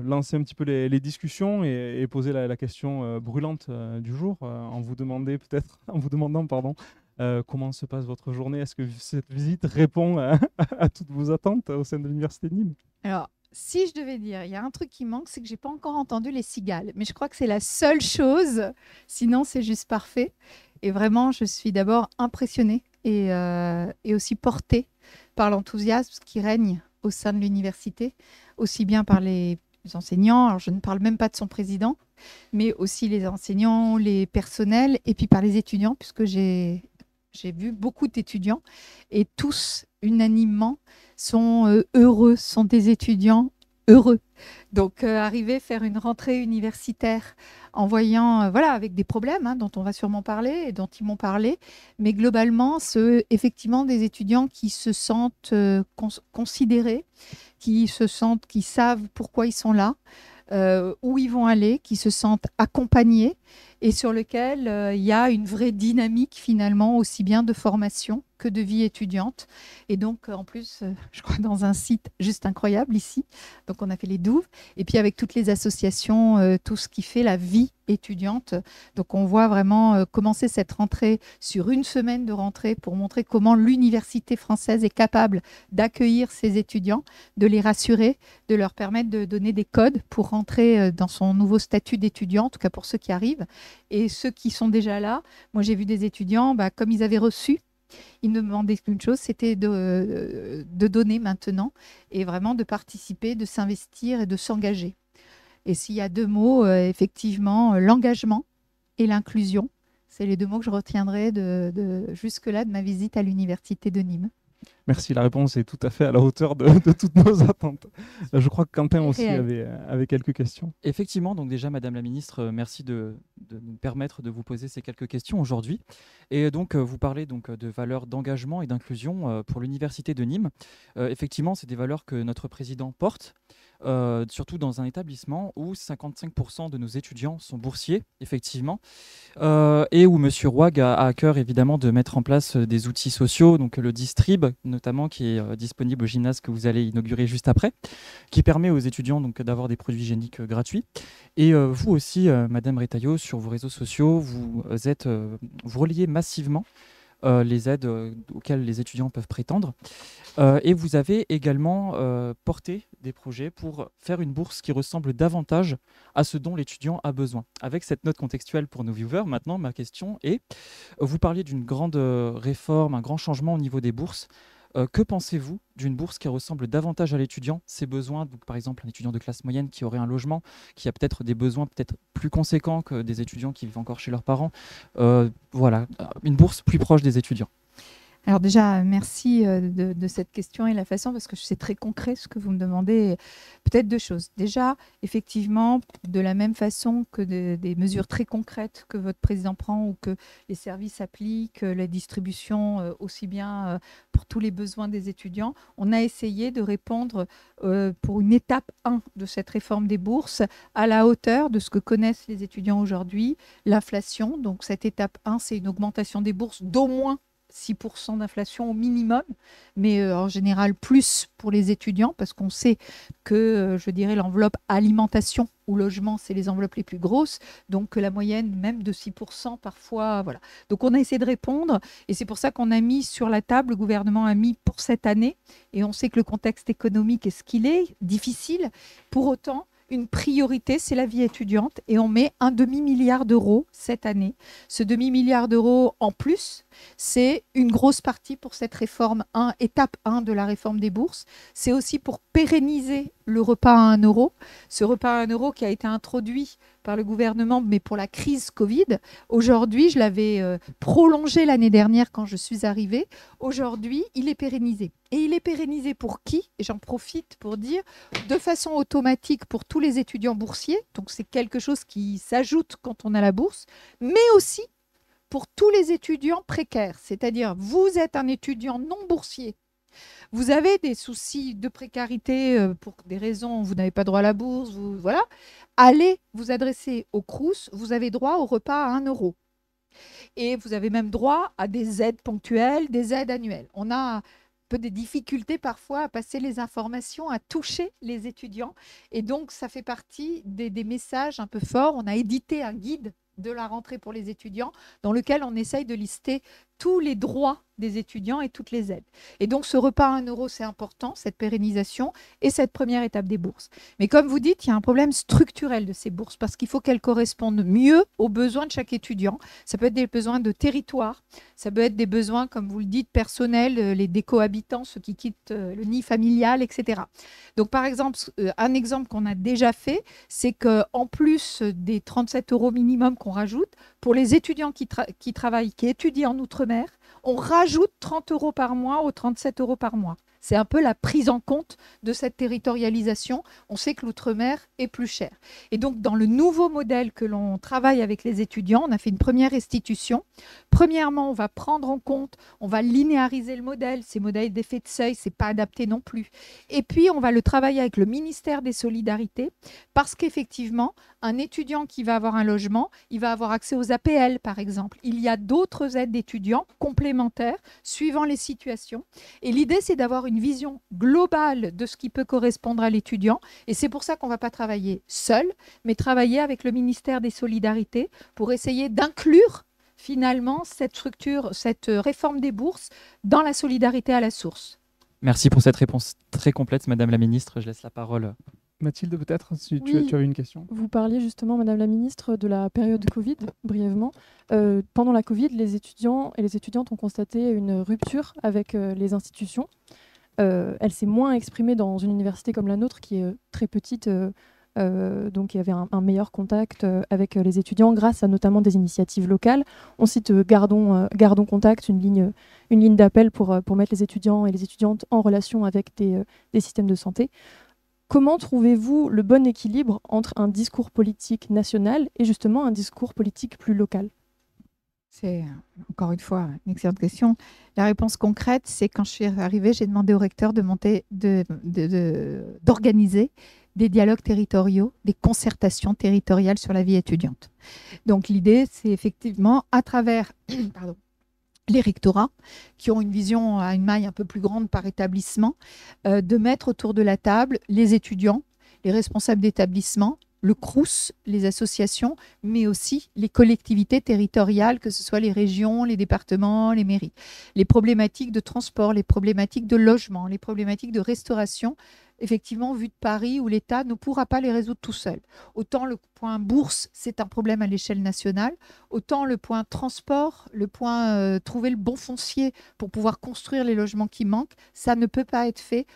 lancer un petit peu les discussions et poser la question brûlante du jour en vous demandant comment se passe votre journée. Est-ce que cette visite répond à toutes vos attentes au sein de l'Université de Nîmes? Alors, si je devais dire, il y a un truc qui manque, c'est que j'ai pas encore entendu les cigales. Mais je crois que c'est la seule chose. Sinon, c'est juste parfait. Et vraiment, je suis d'abord impressionnée et aussi portée par l'enthousiasme qui règne au sein de l'université, aussi bien par les enseignants, alors je ne parle même pas de son président, mais aussi les enseignants, les personnels, et puis par les étudiants, puisque j'ai vu beaucoup d'étudiants, et tous, unanimement, sont heureux, sont des étudiants heureux. Donc, arriver à faire une rentrée universitaire en voyant, avec des problèmes dont on va sûrement parler et dont ils m'ont parlé, mais globalement, c'est effectivement des étudiants qui se sentent considérés, qui savent pourquoi ils sont là, où ils vont aller, qui se sentent accompagnés et sur lequel il y a une vraie dynamique finalement, aussi bien de formation que de vie étudiante. Et donc, en plus, je crois dans un site juste incroyable ici. Donc, on a fait les douves. Et puis, avec toutes les associations, tout ce qui fait la vie étudiante. Donc, on voit vraiment commencer cette rentrée sur une semaine de rentrée pour montrer comment l'université française est capable d'accueillir ses étudiants, de les rassurer, de leur permettre de donner des codes pour rentrer dans son nouveau statut d'étudiant, en tout cas pour ceux qui arrivent. Et ceux qui sont déjà là, moi, j'ai vu des étudiants, comme ils avaient reçu, ils ne demandaient qu'une chose, c'était de donner maintenant et vraiment de participer, de s'investir et de s'engager. Et s'il y a deux mots, effectivement, l'engagement et l'inclusion, c'est les deux mots que je retiendrai jusque-là de ma visite à l'université de Nîmes. Merci, la réponse est tout à fait à la hauteur de toutes nos attentes. Je crois que Quentin aussi avait quelques questions. Effectivement, donc déjà, Madame la Ministre, merci de nous permettre de vous poser ces quelques questions aujourd'hui. Et donc, vous parlez donc de valeurs d'engagement et d'inclusion pour l'Université de Nîmes. Effectivement, c'est des valeurs que notre président porte, surtout dans un établissement où 55% de nos étudiants sont boursiers, effectivement, et où Monsieur Rouag a à cœur, évidemment, de mettre en place des outils sociaux, donc le Distrib, notamment, qui est disponible au gymnase que vous allez inaugurer juste après, qui permet aux étudiants donc d'avoir des produits hygiéniques gratuits. Et vous aussi, Madame Retailleau, sur vos réseaux sociaux, vous reliez massivement les aides auxquelles les étudiants peuvent prétendre. Et vous avez également porté des projets pour faire une bourse qui ressemble davantage à ce dont l'étudiant a besoin. Avec cette note contextuelle pour nos viewers, maintenant, ma question est, vous parliez d'une grande réforme, un grand changement au niveau des bourses. Que pensez-vous d'une bourse qui ressemble davantage à l'étudiant, ses besoins, donc par exemple un étudiant de classe moyenne qui aurait un logement, qui a peut-être des besoins peut-être plus conséquents que des étudiants qui vivent encore chez leurs parents. Voilà, une bourse plus proche des étudiants. Alors déjà, merci de cette question et la façon, parce que c'est très concret ce que vous me demandez. Peut-être deux choses. Déjà, effectivement, de la même façon que des mesures très concrètes que votre président prend ou que les services appliquent, la distribution aussi bien pour tous les besoins des étudiants, on a essayé de répondre pour une étape 1 de cette réforme des bourses à la hauteur de ce que connaissent les étudiants aujourd'hui, l'inflation. Donc cette étape 1, c'est une augmentation des bourses d'au moins 6% d'inflation au minimum, mais en général plus pour les étudiants, parce qu'on sait que, je dirais, l'enveloppe alimentation ou logement, c'est les enveloppes les plus grosses, donc la moyenne même de 6% parfois, voilà. Donc on a essayé de répondre, et c'est pour ça qu'on a mis sur la table, le gouvernement a mis pour cette année, et on sait que le contexte économique est ce qu'il est, difficile, pour autant, une priorité, c'est la vie étudiante, et on met un demi-milliard d'euros cette année. Ce demi-milliard d'euros en plus, c'est une grosse partie pour cette réforme 1, étape 1 de la réforme des bourses. C'est aussi pour pérenniser le repas à 1 euro. Ce repas à 1 euro qui a été introduit par le gouvernement, mais pour la crise Covid. Aujourd'hui, je l'avais prolongé l'année dernière quand je suis arrivée. Aujourd'hui, il est pérennisé. Et il est pérennisé pour qui? Et j'en profite pour dire, de façon automatique pour tous les étudiants boursiers. Donc c'est quelque chose qui s'ajoute quand on a la bourse, mais aussi pour tous les étudiants précaires. C'est-à-dire, vous êtes un étudiant non boursier. Vous avez des soucis de précarité pour des raisons, vous n'avez pas droit à la bourse, voilà. Allez vous adresser au Crous, vous avez droit au repas à 1 euro. Et vous avez même droit à des aides ponctuelles, des aides annuelles. On a un peu des difficultés parfois à passer les informations, à toucher les étudiants. Et donc, ça fait partie des messages un peu forts. On a édité un guide de la rentrée pour les étudiants dans lequel on essaye de lister tous les droits des étudiants et toutes les aides. Et donc ce repas à 1 euro, c'est important, cette pérennisation et cette première étape des bourses. Mais comme vous dites, il y a un problème structurel de ces bourses parce qu'il faut qu'elles correspondent mieux aux besoins de chaque étudiant. Ça peut être des besoins de territoire, ça peut être des besoins, comme vous le dites, personnels, les décohabitants, ceux qui quittent le nid familial, etc. Donc par exemple, un exemple qu'on a déjà fait, c'est qu'en plus des 37 euros minimum qu'on rajoute, pour les étudiants qui travaillent, qui étudient en Outre-mer, on rajoute 30 euros par mois aux 37 euros par mois. C'est un peu la prise en compte de cette territorialisation. On sait que l'outre-mer est plus cher. Et donc, dans le nouveau modèle que l'on travaille avec les étudiants, on a fait une première restitution. Premièrement, on va prendre en compte, on va linéariser le modèle. Ces modèles d'effet de seuil, ce n'est pas adapté non plus. Et puis, on va le travailler avec le ministère des Solidarités parce qu'effectivement, un étudiant qui va avoir un logement, il va avoir accès aux APL, par exemple. Il y a d'autres aides d'étudiants complémentaires suivant les situations. Et l'idée, c'est d'avoir une vision globale de ce qui peut correspondre à l'étudiant. Et c'est pour ça qu'on ne va pas travailler seul, mais travailler avec le ministère des Solidarités pour essayer d'inclure finalement cette structure, cette réforme des bourses dans la solidarité à la source. Merci pour cette réponse très complète, Madame la Ministre. Je laisse la parole. Mathilde, peut-être, si Oui, tu avais une question. Vous parliez justement, Madame la Ministre, de la période Covid, brièvement. Pendant la Covid, les étudiants et les étudiantes ont constaté une rupture avec les institutions. Elle s'est moins exprimée dans une université comme la nôtre, qui est très petite, donc il y avait un meilleur contact avec les étudiants grâce à notamment des initiatives locales. On cite Gardons Contact, une ligne d'appel pour mettre les étudiants et les étudiantes en relation avec des systèmes de santé. Comment trouvez-vous le bon équilibre entre un discours politique national et justement un discours politique plus local? C'est encore une fois une excellente question. La réponse concrète, c'est quand je suis arrivée, j'ai demandé au recteur d'organiser des dialogues territoriaux, des concertations territoriales sur la vie étudiante. Donc l'idée, c'est effectivement à travers les rectorats, qui ont une vision à une maille un peu plus grande par établissement, de mettre autour de la table les étudiants, les responsables d'établissement, le Crous, les associations, mais aussi les collectivités territoriales, que ce soit les régions, les départements, les mairies. Les problématiques de transport, les problématiques de logement, les problématiques de restauration, effectivement, vu de Paris, où l'État ne pourra pas les résoudre tout seul. Autant le point bourse, c'est un problème à l'échelle nationale, autant le point transport, le point trouver le bon foncier pour pouvoir construire les logements qui manquent, ça ne peut pas être fait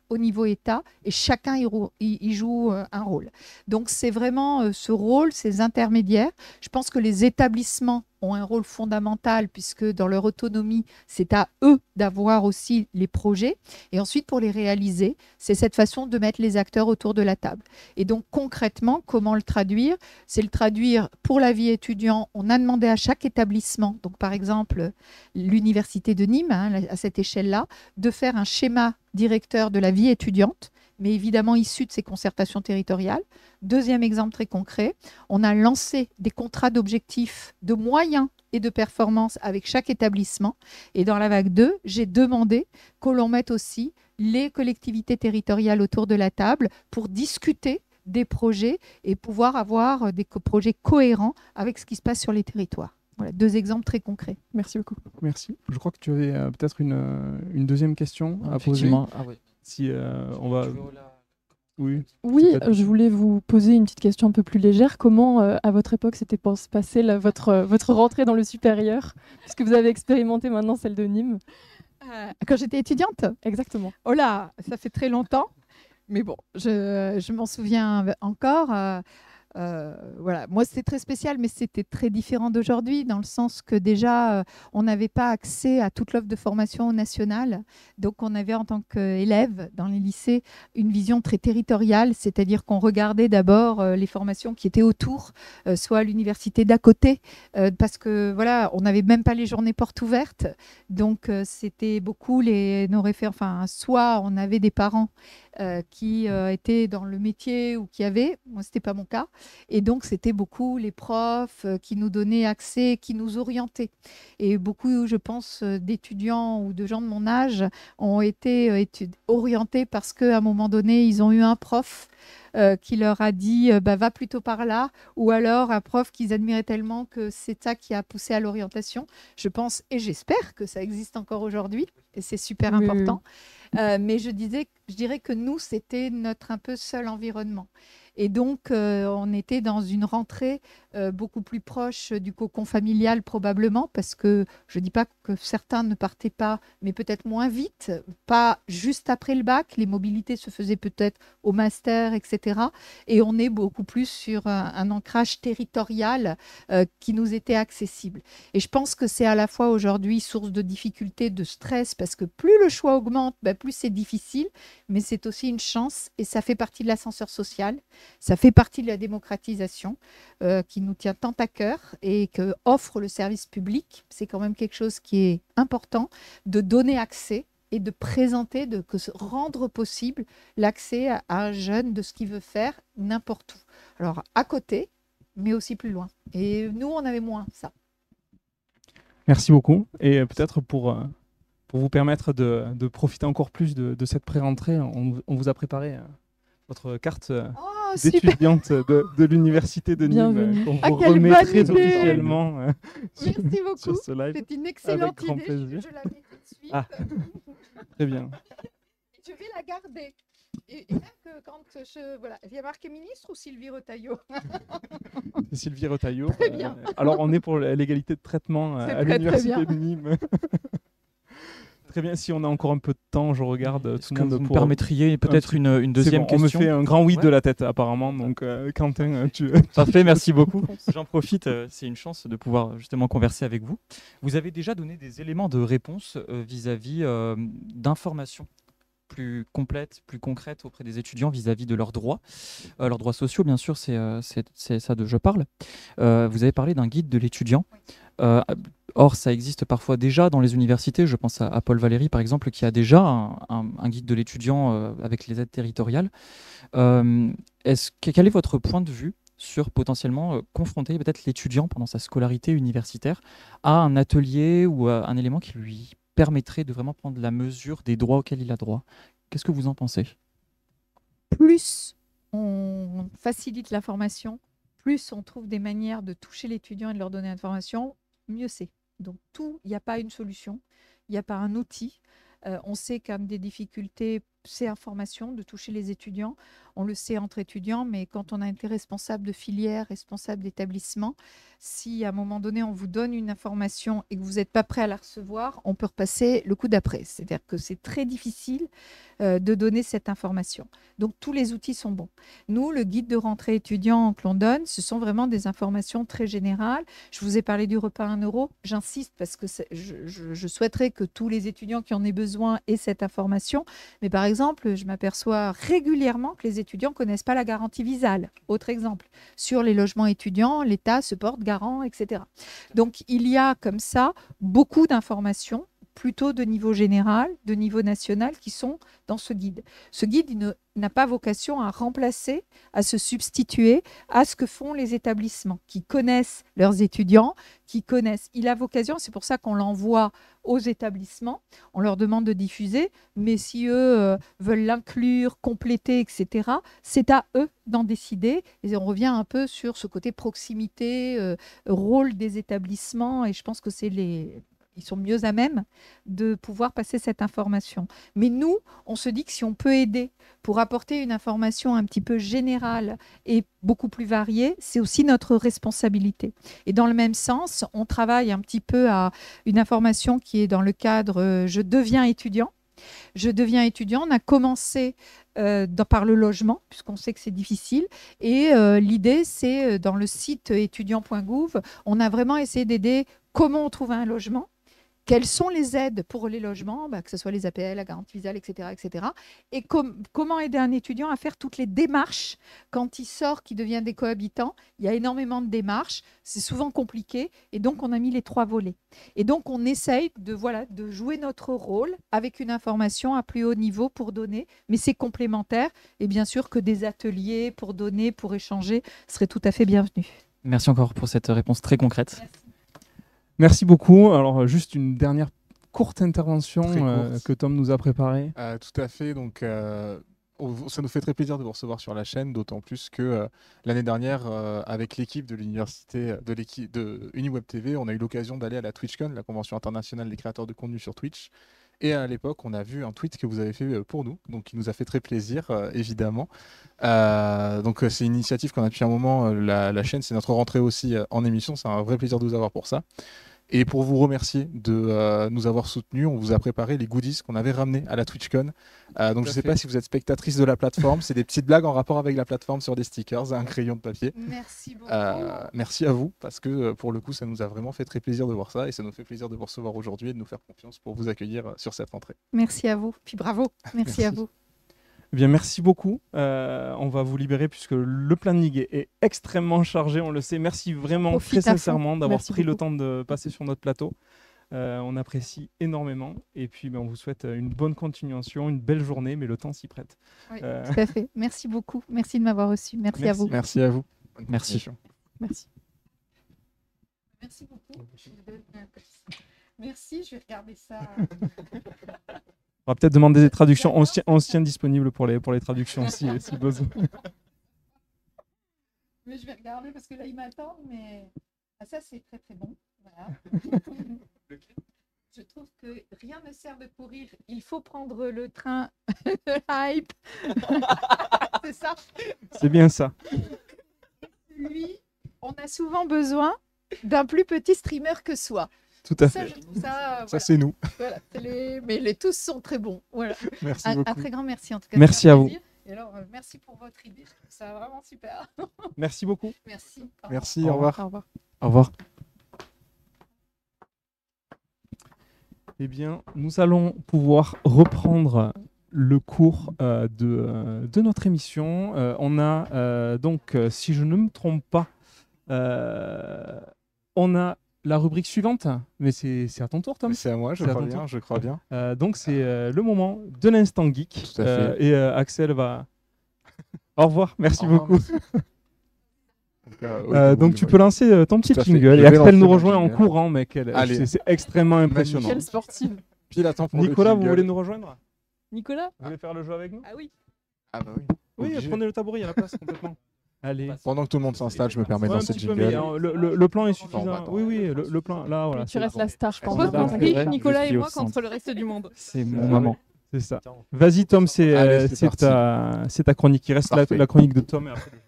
qu'au niveau État, et chacun y joue un rôle. Donc c'est vraiment ce rôle, ces intermédiaires. Je pense que les établissements ont un rôle fondamental puisque dans leur autonomie, c'est à eux d'avoir aussi les projets. Et ensuite, pour les réaliser, c'est cette façon de mettre les acteurs autour de la table. Et donc, concrètement, comment le traduire? C'est le traduire pour la vie étudiante. On a demandé à chaque établissement, donc par exemple l'Université de Nîmes, hein, à cette échelle-là, de faire un schéma directeur de la vie étudiante, mais évidemment issu de ces concertations territoriales. Deuxième exemple très concret, on a lancé des contrats d'objectifs, de moyens et de performance avec chaque établissement. Et dans la vague 2, j'ai demandé que l'on mette aussi les collectivités territoriales autour de la table pour discuter des projets et pouvoir avoir des projets cohérents avec ce qui se passe sur les territoires. Voilà, 2 exemples très concrets. Merci beaucoup. Merci. Je crois que tu avais peut-être une deuxième question à poser. Effectivement. Ah oui. Si on va... Oui, Oui, je voulais vous poser une petite question un peu plus légère. Comment, à votre époque, s'était passée votre rentrée dans le supérieur? Puisque vous avez expérimenté maintenant celle de Nîmes. Quand j'étais étudiante? Exactement. Oh là, ça fait très longtemps. Mais bon, je m'en souviens encore. Voilà. Moi, c'était très spécial, mais c'était très différent d'aujourd'hui, dans le sens que déjà, on n'avait pas accès à toute l'offre de formation nationale. Donc, on avait en tant qu'élève dans les lycées une vision très territoriale, c'est-à-dire qu'on regardait d'abord les formations qui étaient autour, soit à l'université d'à côté, parce que voilà, on n'avait même pas les journées portes ouvertes. Donc, c'était beaucoup nos référents. Enfin, soit on avait des parents qui étaient dans le métier ou qui avaient, moi c'était pas mon cas, et donc c'était beaucoup les profs qui nous donnaient accès, qui nous orientaient. Et beaucoup, je pense, d'étudiants ou de gens de mon âge ont été orientés parce qu'à un moment donné, ils ont eu un prof qui leur a dit va plutôt par là, ou alors un prof qu'ils admiraient tellement que c'est ça qui a poussé à l'orientation. Je pense et j'espère que ça existe encore aujourd'hui, et c'est super important. Mais je dirais que nous, c'était notre un peu seul environnement. Et donc, on était dans une rentrée beaucoup plus proche du cocon familial probablement, parce que je ne dis pas que certains ne partaient pas, mais peut-être moins vite, pas juste après le bac. Les mobilités se faisaient peut-être au master, etc. Et on est beaucoup plus sur un ancrage territorial qui nous était accessible. Et je pense que c'est à la fois aujourd'hui source de difficultés, de stress, parce que plus le choix augmente, plus c'est difficile, mais c'est aussi une chance, et ça fait partie de l'ascenseur social. Ça fait partie de la démocratisation qui nous tient tant à cœur et que offre le service public. C'est quand même quelque chose qui est important, de donner accès et de présenter, rendre possible l'accès à un jeune de ce qu'il veut faire n'importe où. Alors à côté, mais aussi plus loin. Et nous, on avait moins ça. Merci beaucoup. Et peut-être pour vous permettre de profiter encore plus de cette pré-rentrée, on vous a préparé votre carte d'étudiante de l'université de Nîmes qu'on vous remet très officiellement Merci beaucoup. sur ce live. C'est une excellente Avec grand idée. plaisir. Je la mets tout de suite. Ah, très bien. Je vais la garder. Et même que quand il y a marqué ministre ou Sylvie Retailleau? C'est Sylvie Retailleau. Très bien. Alors, on est pour l'égalité de traitement à l'université de Nîmes. Très bien, si on a encore un peu de temps, je regarde tout le monde. Vous me permettriez peut-être une deuxième question. On me fait un grand oui de la tête apparemment, donc Quentin, tu... Parfait, merci beaucoup. J'en profite, c'est une chance de pouvoir justement converser avec vous. Vous avez déjà donné des éléments de réponse vis-à-vis d'informations plus complètes, plus concrètes auprès des étudiants vis-à-vis de leurs droits sociaux, bien sûr, c'est ça de je parle. Vous avez parlé d'un guide de l'étudiant. Or, ça existe parfois déjà dans les universités. Je pense à Paul Valéry, par exemple, qui a déjà un guide de l'étudiant avec les aides territoriales. Quel est votre point de vue sur potentiellement confronter peut-être l'étudiant pendant sa scolarité universitaire à un atelier ou à un élément qui lui permettrait de vraiment prendre la mesure des droits auxquels il a droit? Qu'est-ce que vous en pensez? Plus on facilite la formation, plus on trouve des manières de toucher l'étudiant et de leur donner l'information, mieux c'est. Donc il n'y a pas une solution, il n'y a pas un outil. On sait qu'une des difficultés, ces informations, de toucher les étudiants. On le sait entre étudiants, mais quand on a été responsable de filière, responsable d'établissement, si à un moment donné on vous donne une information et que vous n'êtes pas prêt à la recevoir, on peut repasser le coup d'après. C'est-à-dire que c'est très difficile de donner cette information. Donc tous les outils sont bons. Nous, le guide de rentrée étudiant que l'on donne, ce sont vraiment des informations très générales. Je vous ai parlé du repas à 1 euro. J'insiste parce que je souhaiterais que tous les étudiants qui en aient besoin aient cette information. Mais par exemple, je m'aperçois régulièrement que les étudiants ne connaissent pas la garantie Visale. Autre exemple, sur les logements étudiants, l'État se porte garant, etc. Donc il y a comme ça beaucoup d'informations plutôt de niveau général, de niveau national, qui sont dans ce guide. Ce guide, il n'a pas vocation à remplacer, à se substituer à ce que font les établissements, qui connaissent leurs étudiants, qui connaissent. Il a vocation, c'est pour ça qu'on l'envoie aux établissements, on leur demande de diffuser, mais si eux veulent l'inclure, compléter, etc., c'est à eux d'en décider. Et on revient un peu sur ce côté proximité, rôle des établissements, et je pense que ils sont mieux à même de pouvoir passer cette information. Mais nous, on se dit que si on peut aider pour apporter une information un petit peu générale et beaucoup plus variée, c'est aussi notre responsabilité. Et dans le même sens, on travaille un petit peu à une information qui est dans le cadre « Je deviens étudiant ». Je deviens étudiant, on a commencé par le logement, puisqu'on sait que c'est difficile. Et l'idée, c'est dans le site étudiant.gouv, on a vraiment essayé d'aider comment on trouve un logement. Quelles sont les aides pour les logements, que ce soit les APL, la garantie Visale, etc. etc. Et comment aider un étudiant à faire toutes les démarches quand il sort, qu'il devient des cohabitants. Il y a énormément de démarches, c'est souvent compliqué, et donc on a mis les 3 volets. Et donc on essaye de jouer notre rôle avec une information à plus haut niveau pour donner, mais c'est complémentaire, et bien sûr que des ateliers pour donner, pour échanger, seraient tout à fait bienvenus. Merci encore pour cette réponse très concrète. Merci. Merci beaucoup. Alors, juste une dernière courte intervention que Tom nous a préparée. Tout à fait. Donc, ça nous fait très plaisir de vous recevoir sur la chaîne, d'autant plus que l'année dernière, avec l'équipe de l'université de UniWeb TV, on a eu l'occasion d'aller à la TwitchCon, la convention internationale des créateurs de contenu sur Twitch. Et à l'époque, on a vu un tweet que vous avez fait pour nous, donc qui nous a fait très plaisir, évidemment. Donc c'est une initiative qu'on a depuis un moment. La chaîne, c'est notre rentrée aussi en émission. C'est un vrai plaisir de vous avoir pour ça. Et pour vous remercier de nous avoir soutenus, on vous a préparé les goodies qu'on avait ramenés à la TwitchCon. Donc je ne sais pas si vous êtes spectatrice de la plateforme. C'est des petites blagues en rapport avec la plateforme sur des stickers, un crayon de papier. Merci beaucoup. Merci à vous, parce que pour le coup, ça nous a vraiment fait très plaisir de voir ça. Et ça nous fait plaisir de vous recevoir aujourd'hui et de nous faire confiance pour vous accueillir sur cette rentrée. Merci à vous. Puis bravo. Merci à vous. Eh bien, merci beaucoup. On va vous libérer puisque le planning est extrêmement chargé, on le sait. Merci vraiment très sincèrement d'avoir pris le temps de passer sur notre plateau. On apprécie énormément. Et puis, on vous souhaite une bonne continuation, une belle journée, mais le temps s'y prête. Oui, tout à fait. Merci beaucoup. Merci de m'avoir reçu. Merci à vous. Merci à vous. Merci. Merci. Merci beaucoup. Merci, je vais regarder ça. On va peut-être demander des traductions. On se tient disponible pour les traductions si besoin. Mais je vais regarder parce que là, ils m'attendent. Mais ça, c'est très, très bon. Voilà. Je trouve que rien ne sert de courir. Il faut prendre le train de hype. C'est ça? C'est bien ça. Lui, on a souvent besoin d'un plus petit streamer que soi. Tout à fait. Ça, c'est nous. Voilà, mais les tous sont très bons. Voilà. Merci beaucoup. Un très grand merci en tout cas. Merci à vous. Et alors, merci pour votre idée. C'est vraiment super. Merci beaucoup. Merci. Merci, au revoir. Au revoir. Au revoir. Eh bien, nous allons pouvoir reprendre le cours de notre émission. On a donc, si je ne me trompe pas, on a la rubrique suivante, mais c'est à ton tour, Tom. C'est à moi, je crois bien. Donc c'est le moment de l'instant geek. Tout à fait. Et Axel va... Au revoir, merci beaucoup. Donc tu peux lancer ton petit jingle. Et Axel nous rejoint en courant, mec. C'est extrêmement impressionnant. Quelle sportive. Nicolas, vous voulez nous rejoindre? Nicolas, vous voulez faire le jeu avec nous? Ah oui. Ah bah oui. Oui, prenez le tabouret, il y a la place complètement. Allez. Pendant que tout le monde s'installe, je me permets dans cette jingle. Le plan est suffisant. Oui, le plan, là, voilà. Tu restes la star, je pense. Nicolas et moi contre le reste du monde. C'est mon moment. C'est ça. Vas-y Tom, c'est Allez, c'est ta chronique. Il reste Parfait. la chronique de Tom et après le jeu.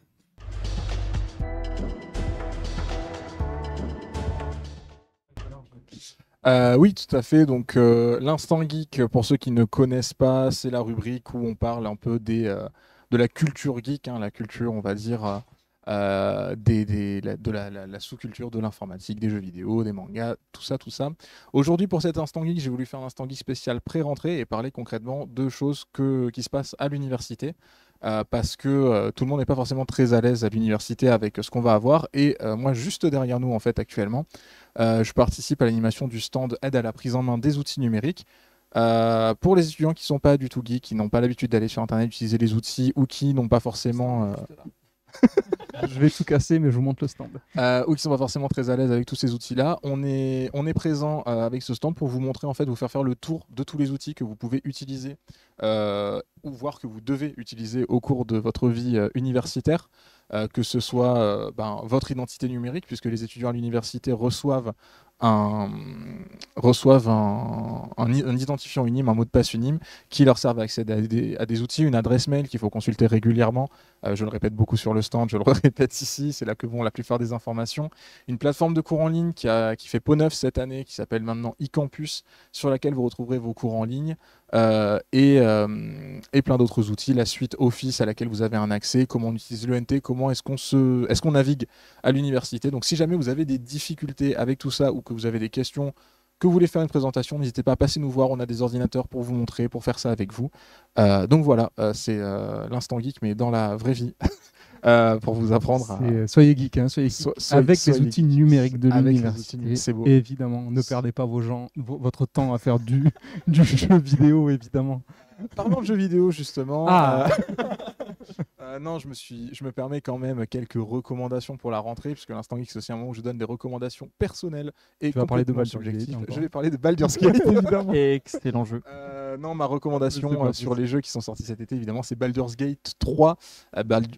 Oui, tout à fait. Donc, l'instant geek, pour ceux qui ne connaissent pas, c'est la rubrique où on parle un peu de la culture geek, hein, la culture, on va dire, de la sous-culture de l'informatique, des jeux vidéo, des mangas, tout ça, tout ça. Aujourd'hui, pour cet instant geek, j'ai voulu faire un instant geek spécial pré-rentrée et parler concrètement de choses qui se passent à l'université. Parce que tout le monde n'est pas forcément très à l'aise à l'université avec ce qu'on va avoir. Et moi, juste derrière nous, en fait, actuellement, je participe à l'animation du stand Aide à la prise en main des outils numériques. Pour les étudiants qui ne sont pas du tout geeks, qui n'ont pas l'habitude d'aller sur Internet utiliser les outils ou qui n'ont pas forcément... Je vais tout casser, mais je vous montre le stand. Ou qui sont pas forcément très à l'aise avec tous ces outils-là. On est présent avec ce stand pour vous montrer, en fait, vous faire le tour de tous les outils que vous pouvez utiliser ou voir que vous devez utiliser au cours de votre vie universitaire, que ce soit votre identité numérique, puisque les étudiants à l'université reçoivent un identifiant unime, un mot de passe unime, qui leur servent à accéder à des outils, une adresse mail qu'il faut consulter régulièrement. Je le répète beaucoup sur le stand, je le répète ici, c'est là que vont la plupart des informations. Une plateforme de cours en ligne qui fait peau neuve cette année, qui s'appelle maintenant eCampus, sur laquelle vous retrouverez vos cours en ligne, et plein d'autres outils, la suite Office à laquelle vous avez un accès, comment on utilise l'ENT, comment est-ce qu'on navigue à l'université. Donc si jamais vous avez des difficultés avec tout ça ou que vous avez des questions, que vous voulez faire une présentation, n'hésitez pas à passer nous voir, on a des ordinateurs pour vous montrer, pour faire ça avec vous. Donc voilà, c'est l'instant geek, mais dans la vraie vie. Pour vous apprendre soyez geek, hein, soyez geek. Avec les outils numériques de Avec les l'université. outils, c'est beau. Évidemment, ne perdez pas votre temps à faire du jeu vidéo, évidemment. Parlons de jeux vidéo, justement. Ah. Non, je me permets quand même quelques recommandations pour la rentrée, puisque l'instant geek, c'est aussi un moment où je donne des recommandations personnelles et Tu vas parler de complètement Baldur's Gate, subjectives. encore. Je vais parler de Baldur's Gate, évidemment. Excellent jeu. Non, ma recommandation C'est pas sur les jeux qui sont sortis cet été, évidemment, c'est Baldur's Gate 3.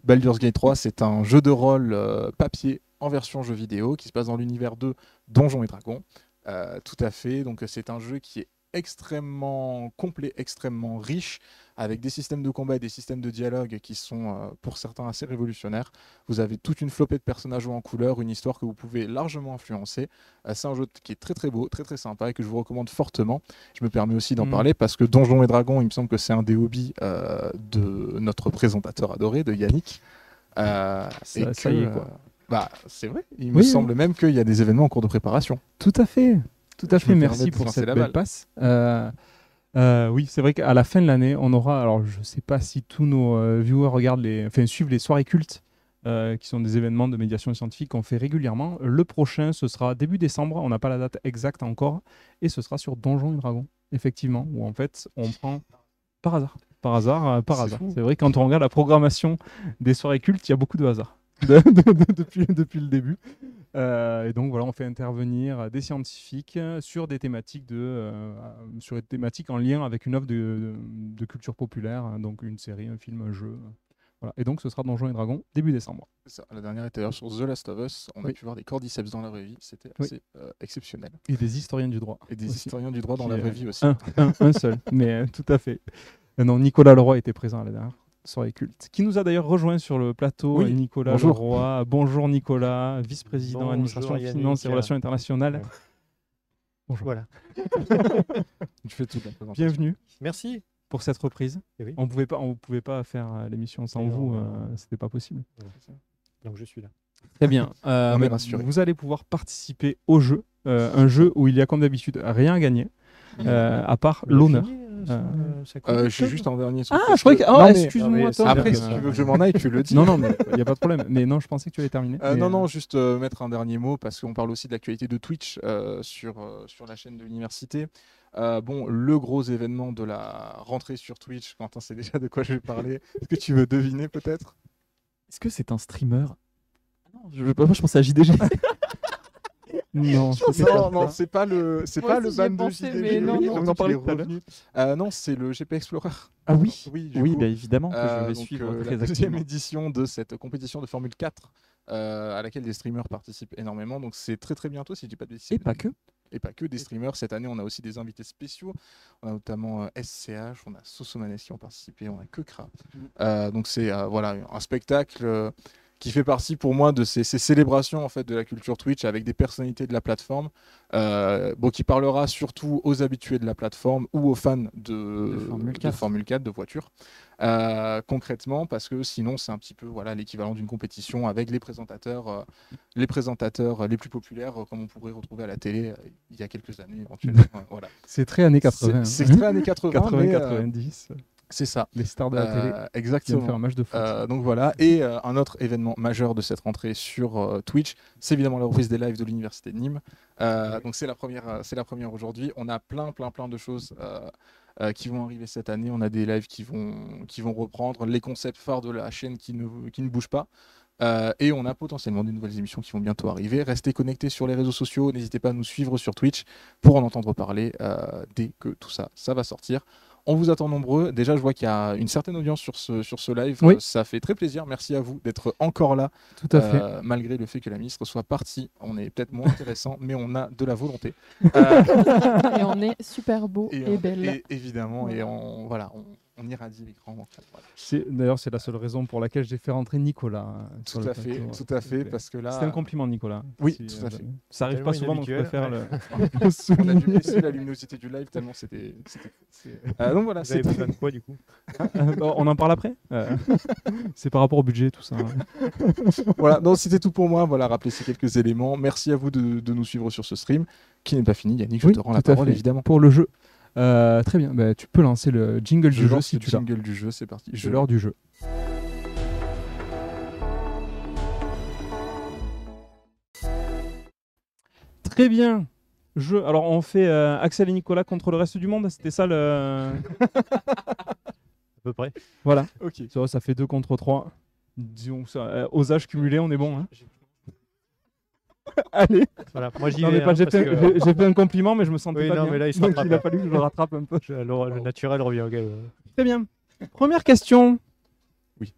Baldur's Gate 3, c'est un jeu de rôle papier en version jeu vidéo qui se passe dans l'univers de Donjons et Dragons. Tout à fait. Donc, c'est un jeu qui est extrêmement complet, extrêmement riche, avec des systèmes de combat et des systèmes de dialogue qui sont pour certains assez révolutionnaires. Vous avez toute une flopée de personnages en couleur, une histoire que vous pouvez largement influencer. C'est un jeu qui est très très beau, très très sympa et que je vous recommande fortement. Je me permets aussi d'en parler parce que Donjons et Dragons, il me semble que c'est un des hobbies de notre présentateur adoré, de Yannick. Ça y est, quoi. C'est vrai, il me semble même qu'il y a des événements en cours de préparation. Tout à fait. Tout à fait, me merci permets de pour lancer cette la belle balle. passe. Oui, c'est vrai qu'à la fin de l'année, on aura, alors je ne sais pas si tous nos viewers suivent les soirées cultes, qui sont des événements de médiation scientifique qu'on fait régulièrement. Le prochain, ce sera début décembre, on n'a pas la date exacte encore, et ce sera sur Donjons et Dragons, effectivement, où en fait, on prend par hasard. C'est vrai, quand on regarde la programmation des soirées cultes, il y a beaucoup de hasard depuis le début. Et donc voilà, on fait intervenir des scientifiques sur des thématiques en lien avec une œuvre de culture populaire, hein, donc une série, un film, un jeu. Voilà. Et donc ce sera Donjons et Dragons début décembre. C'est ça. La dernière était d'ailleurs sur The Last of Us. On a pu voir des cordyceps dans la vraie vie. C'était assez exceptionnel. Et des historiens du droit. Et des historiens du droit dans la vraie vie aussi. Un seul, mais tout à fait. Non, Nicolas Leroy était présent à la dernière soirée culte, qui nous a d'ailleurs rejoint sur le plateau. Oui, Nicolas bonjour. Leroy. Bonjour Nicolas, vice-président Bonjour, administration, Yannick. finance et relations internationales. Bonjour. Voilà. Tu fais toute la présentation. Bienvenue Merci. pour cette reprise. Eh oui. On pouvait pas faire l'émission sans Et non, vous, non. c'était pas possible. Donc je suis là. Très bien. On est rassurés. Vous allez pouvoir participer au jeu, un jeu où il y a comme d'habitude rien à gagner, à part l'honneur. Je suis juste en dernier. Ah, je croyais que... Non, mais- excuse-moi, Tom. Après, si tu veux que je m'en aille, tu le dis. Non, mais il n'y a pas de problème. Mais non, je pensais que tu avais terminé. Non, juste mettre un dernier mot parce qu'on parle aussi de l'actualité de Twitch sur la chaîne de l'université. Le gros événement de la rentrée sur Twitch, Quentin sait déjà de quoi je vais parler. Est-ce que tu veux deviner peut-être? Est-ce que c'est un streamer? Non, je pensais à JDG. Non, non, c'est pas le ban de pensé, JDG. mais non, Oui, non. donc On en parlait il est tout à l'heure. revenu. Non, c'est le GP Explorer. Ah oui. Oui, Oui, coup, bah, évidemment que je vais donc, suivre la très deuxième activement. édition de cette compétition de Formule 4 à laquelle des streamers participent énormément. Donc c'est très très bientôt si je dis pas de bêtises. Et pas que. et pas que, des streamers. Cette année, on a aussi des invités spéciaux. On a notamment SCH, on a Sosomanes qui ont participé, on a Kekra. Donc c'est voilà, un spectacle qui fait partie pour moi de ces célébrations en fait, de la culture Twitch avec des personnalités de la plateforme, qui parlera surtout aux habitués de la plateforme ou aux fans de Formule 4, de voitures, concrètement, parce que sinon c'est un petit peu voilà, l'équivalent d'une compétition avec les présentateurs les plus populaires, comme on pourrait retrouver à la télé il y a quelques années éventuellement. Voilà. C'est très années 80. C'est très années 80, 90. C'est ça. Les stars de la télé. Exactement. Faire un match de foot. Donc voilà. Et un autre événement majeur de cette rentrée sur Twitch, c'est évidemment la reprise des lives de l'Université de Nîmes. Donc c'est la première aujourd'hui. On a plein de choses qui vont arriver cette année. On a des lives qui vont reprendre les concepts phares de la chaîne qui ne bougent pas. Et on a potentiellement des nouvelles émissions qui vont bientôt arriver. Restez connectés sur les réseaux sociaux. N'hésitez pas à nous suivre sur Twitch pour en entendre parler dès que tout ça va sortir. On vous attend nombreux. Déjà, je vois qu'il y a une certaine audience sur ce live. Oui. Ça fait très plaisir. Merci à vous d'être encore là. Tout à fait. Malgré le fait que la ministre soit partie. On est peut-être moins intéressant, mais on a de la volonté. Et on est super beau et belle. Et évidemment, et on irradie l'écran. Voilà. D'ailleurs, c'est la seule raison pour laquelle j'ai fait rentrer Nicolas. Tout à fait, parce que là... C'était un compliment, Nicolas. Oui, tout à fait. Ça arrive pas souvent, donc je préfère le... On a dû baisser la luminosité du live tellement c'était... donc voilà, vous avez besoin de quoi, du coup? On en parle après. C'est par rapport au budget, tout ça. Voilà, donc c'était tout pour moi. Voilà, rappelez ces quelques éléments. Merci à vous de nous suivre sur ce stream, qui n'est pas fini. Yannick, je te rends la parole, évidemment. Pour le jeu. Très bien, tu peux lancer le jingle du jeu si tu l'as. Le jingle du jeu, c'est parti. C'est l'heure du jeu. Très bien. Jeu. Alors on fait Axel et Nicolas contre le reste du monde. C'était ça le. À peu près. Voilà. Ok. Ça fait 2 contre 3. Disons ça, aux âges cumulés, on est bon. Hein. Allez. Voilà, moi j'y non, vais. J'ai fait un compliment, mais je me sentais pas bien. Mais là, donc il a fallu que je le rattrape un peu. Le naturel revient au galop. Très bien. Première question. Oui.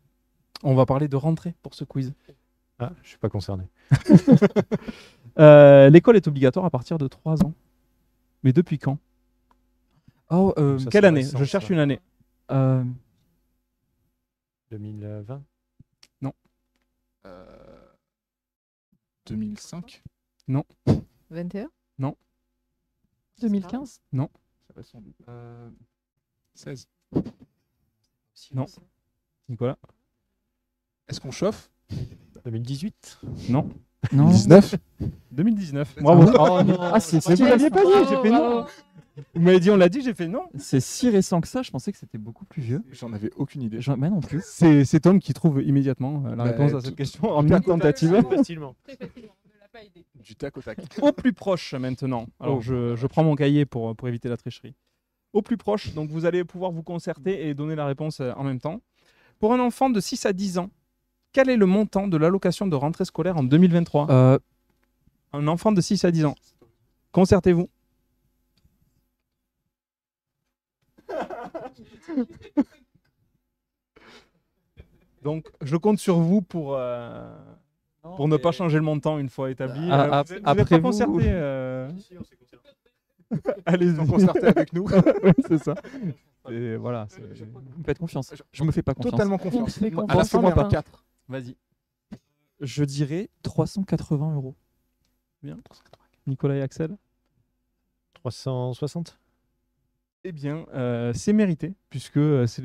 On va parler de rentrée pour ce quiz. Ah, je suis pas concerné. L'école est obligatoire à partir de 3 ans. Mais depuis quand? Oh, quelle année? Je cherche une année. 2020? Non. 2005? Non. 21? Non. 2015? Non. Ça va sans doute. 16. Non. Nicolas? Est-ce qu'on chauffe? 2018? Non. 2019? 2019. Bravo. Oh non. Ah, c'est vous l'aviez pas dit, j'ai fait non. Vous m'avez dit on l'a dit, j'ai fait non. C'est si récent que ça, je pensais que c'était beaucoup plus vieux. J'en avais aucune idée. Bah non plus. C'est Tom qui trouve immédiatement la réponse à cette question en une tentative. Facilement. Très facilement. Ne l'a pas aidé. Du tac au tac. Au plus proche maintenant. Alors je prends mon cahier pour éviter la tricherie. Au plus proche, donc vous allez pouvoir vous concerter et donner la réponse en même temps. Pour un enfant de 6 à 10 ans, quel est le montant de l'allocation de rentrée scolaire en 2023 Un enfant de 6 à 10 ans. Concertez-vous. Donc, je compte sur vous pour ne pas changer le montant une fois établi. Vous êtes après pas vous, concerté. Allez-y. Concerté avec nous. Oui, c'est ça. Et voilà. Vous me faites confiance. Je me fais pas confiance. Totalement confiance. fait confiance. À la fin, Moi, pas 4. Vas-y. Je dirais 380 €. Bien. Nicolas et Axel? 360? Eh bien, c'est mérité, puisque c'est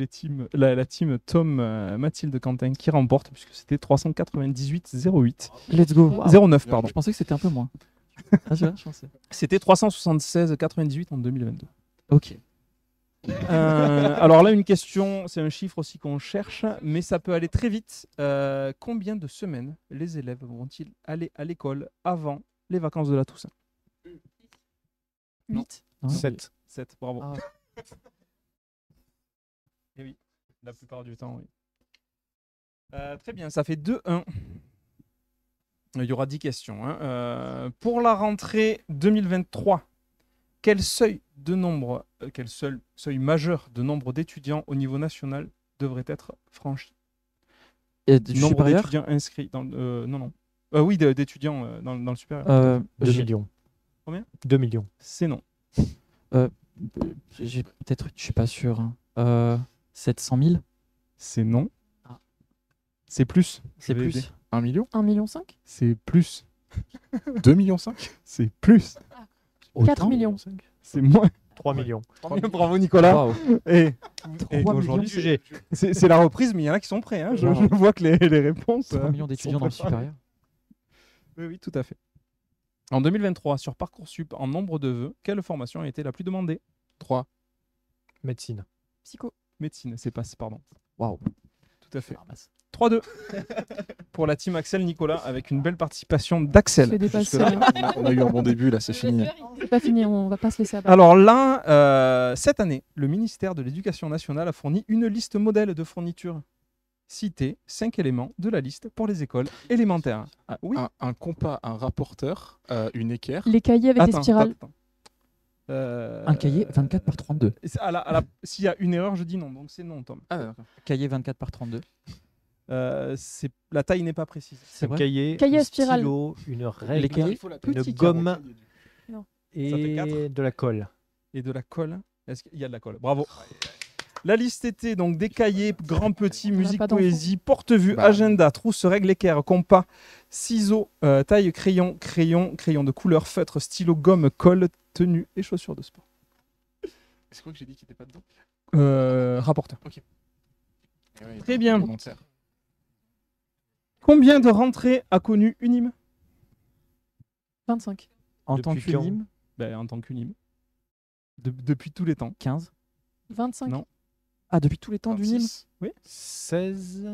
la team Tom, Mathilde, Quentin qui remporte, puisque c'était 398,08. Let's go. 09, pardon. Je pensais que c'était un peu moins. Je pensais. C'était 376,98 en 2022. Ok. Alors là, une question, c'est un chiffre aussi qu'on cherche, mais ça peut aller très vite. Combien de semaines les élèves vont-ils aller à l'école avant les vacances de la Toussaint? 8. 7. 7, bravo. Ah. Et oui, la plupart du temps, oui. Très bien, ça fait 2-1. Il y aura 10 questions. Hein. Pour la rentrée 2023, quel seuil majeur de nombre d'étudiants au niveau national devrait être franchi? Et du nombre supérieur d'étudiants inscrits dans non. Oui, d'étudiants dans le supérieur. 2 millions. Combien? 2 millions. C'est non. Peut-être, je suis pas sûr. 700 000. C'est non. Ah. C'est plus. C'est Je vais plus. aider. 1 million? 1,5 million. C'est plus. 2,5 millions? C'est plus. 4 millions. C'est moins. 3 millions. Bravo Nicolas. Waouh. Et 3 millions aujourd'hui, sujet. c'est la reprise, mais il y en a qui sont prêts. Hein. Je vois que les réponses. 3 millions d'étudiants dans le supérieur. Oui, tout à fait. En 2023, sur Parcoursup, en nombre de vœux, quelle formation a été la plus demandée? 3. Médecine. Psycho. Médecine, pardon. Waouh. Tout à fait. 3-2 pour la team Axel Nicolas, avec une belle participation d'Axel. C'est dépassé. Jusque-là, on a eu un bon début, là, c'est fini. C'est pas fini, on va pas se laisser abattre. Alors là, cette année, le ministère de l'Éducation nationale a fourni une liste modèle de fournitures. Citez 5 éléments de la liste pour les écoles élémentaires. Ah, oui. Un compas, un rapporteur, une équerre. Les cahiers avec des spirales. Un cahier 24 par 32. S'il y a une erreur, je dis non. Donc c'est non, Tom. Ah, d'accord. Cahier 24 par 32. La taille n'est pas précise. C'est Un vrai. cahier, Cahier à un spirale. stylo, une règle, Les cahiers une Petit gomme Non. Ça fait 4. et de la colle. Et de la colle. Est-ce qu'il y a de la colle? Bravo. La liste était donc des cahiers, grands, petits, musique, pas d'enfants. poésie, porte-vue, agenda, trousse, règle, équerre, compas, ciseaux, taille, crayon, crayon de couleur, feutre, stylo, gomme, colle, tenue et chaussures de sport. C'est quoi que j'ai dit qui n'était pas dedans? Rapporteur. Ok. Très bien. Combien de rentrées a connu Unim? 25. En tant Depuis quand? qu'UNIM, En tant qu'Unim. Depuis tous les temps. 15. 25. Non. Ah, depuis tous les temps d'UNIM? 26. Oui. 16.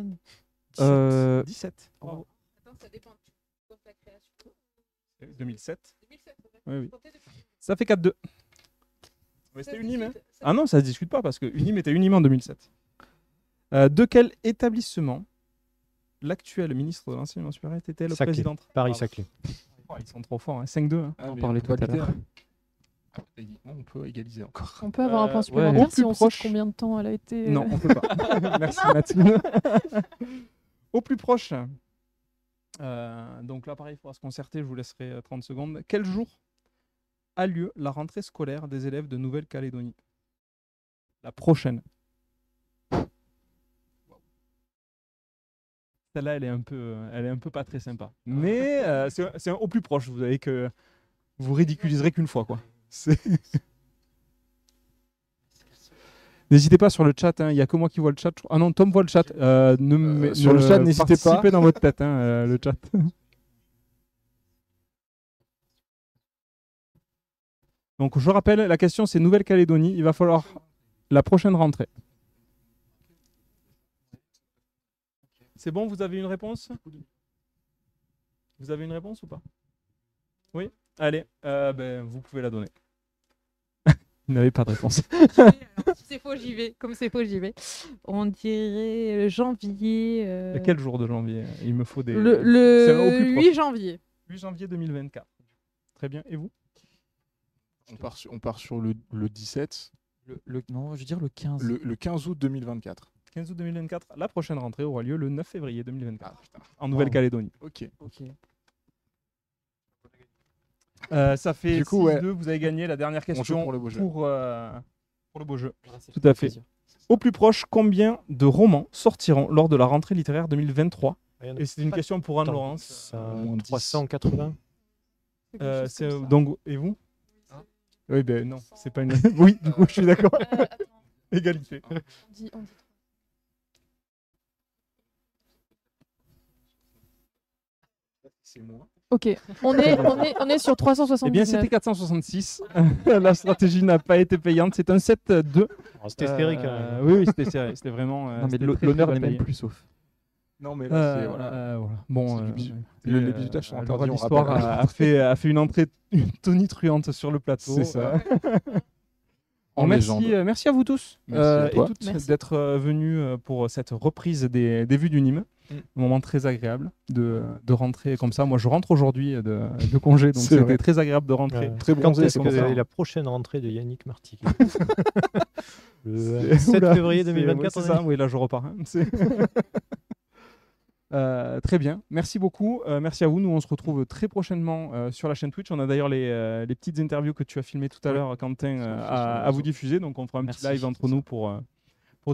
17. Bravo. Attends, ça dépend. Tu comptes la création. 2007. 2007, Oui. Ça fait 4-2. Ouais, c'était Unim. Hein. Ah non, ça se discute pas parce que Unim était Unim en 2007. De quel établissement l'actuel ministre de l'Enseignement supérieur était le Saclay. président? Paris-Saclay. Oh, ils sont trop forts, hein. 5-2. Hein. On en parlait tout à l'heure. Techniquement, on peut égaliser encore. On peut avoir un point ouais. supplémentaire Au si plus on proche. sait combien de temps elle a été. Non, on peut pas. Merci Mathilde. Au plus proche. Donc là, pareil, il faudra se concerter. Je vous laisserai 30 secondes. Quel jour a lieu la rentrée scolaire des élèves de Nouvelle-Calédonie? La prochaine. Celle-là, elle est un peu pas très sympa. Mais c'est au plus proche. Vous savez que vous ridiculiserez qu'une fois, quoi. N'hésitez pas sur le chat. Il n'y a que moi qui vois le chat. Ah non, Tom voit le chat. Sur le chat, n'hésitez pas. Participez dans votre tête, le chat. Donc je rappelle, la question c'est Nouvelle-Calédonie. Il va falloir la prochaine rentrée. C'est bon, vous avez une réponse? Vous avez une réponse ou pas? Oui? Allez, vous pouvez la donner. Vous n'avez pas de réponse. Alors, si c'est faux, j'y vais. Comme c'est faux, j'y vais. On dirait janvier. Quel jour de janvier? Il me faut des... Le C'est au plus proche. 8 janvier. 8 janvier 2024. Très bien. Et vous? On part sur le 17. Non, je veux dire le 15. Le 15 août 2024. 15 août 2024. La prochaine rentrée aura lieu le 9 février 2024. En Nouvelle-Calédonie. Ok. Ça fait Du coup, 6-2, vous avez gagné la dernière question pour le beau jeu. pour le beau jeu. Tout à fait. Au plus proche, combien de romans sortiront lors de la rentrée littéraire 2023? Et c'est une question pour Anne-Laurence. 380. Donc, et vous? Oui, non, c'est pas une... Oui, du coup, je suis d'accord. Égalité. On dit. C'est moi. Ok, on est sur 379. Eh bien, c'était 466. La stratégie n'a pas été payante. C'est un 7-2. C'était serré quand même. Oui, c'était serré. C'était vraiment. Non, mais c'était très, l'honneur très n'est même bataillé. plus sauf. Non, mais là, c'est... Voilà. Bon, les bisutage sont interdits, on l'histoire rappelle. a fait une entrée tonitruante sur le plateau. C'est ça. Bon, merci à vous tous Merci à toi. et toutes d'être venus pour cette reprise des vues du Nîmes. Un moment très agréable de rentrer comme ça. Moi, je rentre aujourd'hui de congé, donc C'est c'était vrai. très agréable de rentrer. Très Quand bronzé, est-ce c'est que pour ça. est la prochaine rentrée de Yannick Marty? Le C'est- 7 Oula, février c'est- 2024. oui, c'est ça. Oui, là, je repars. Hein. Très bien, merci beaucoup. Merci à vous. Nous, on se retrouve très prochainement sur la chaîne Twitch. On a d'ailleurs les petites interviews que tu as filmées tout à l'heure, Quentin, à vous diffuser. Donc, on fera un petit live entre nous pour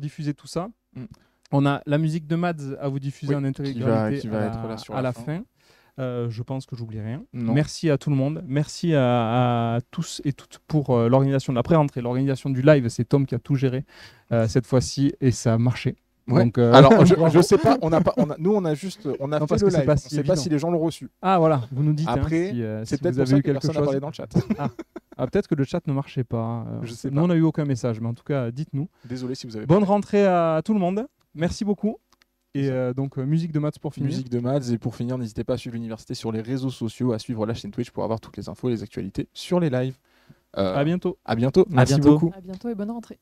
diffuser tout ça. On a la musique de Mads à vous diffuser en intégralité qui va être là sur la fin. Je pense que j'oublie rien. Non. Merci à tout le monde. Merci à tous et toutes pour l'organisation de la pré-rentrée. L'organisation du live, c'est Tom qui a tout géré cette fois-ci et ça a marché. Ouais. Donc, alors, je sais pas, nous on a fait le live. Pas on sait pas si les gens l'ont reçu. Ah voilà, vous nous dites. Après, si c'est peut-être vous pour avez ça eu que quelque personne n'a chose. parlé dans le chat. Peut-être que le chat ne marchait pas. Je sais Nous, pas. on n'a eu aucun message, mais en tout cas, dites-nous. Désolé si vous avez. Bonne rentrée à tout le monde. Merci beaucoup. Et donc, musique de Mads pour finir. Musique de Mads. Et pour finir, n'hésitez pas à suivre l'université sur les réseaux sociaux, à suivre la chaîne Twitch pour avoir toutes les infos et les actualités sur les lives. À bientôt. À bientôt. Merci beaucoup. À bientôt et bonne rentrée.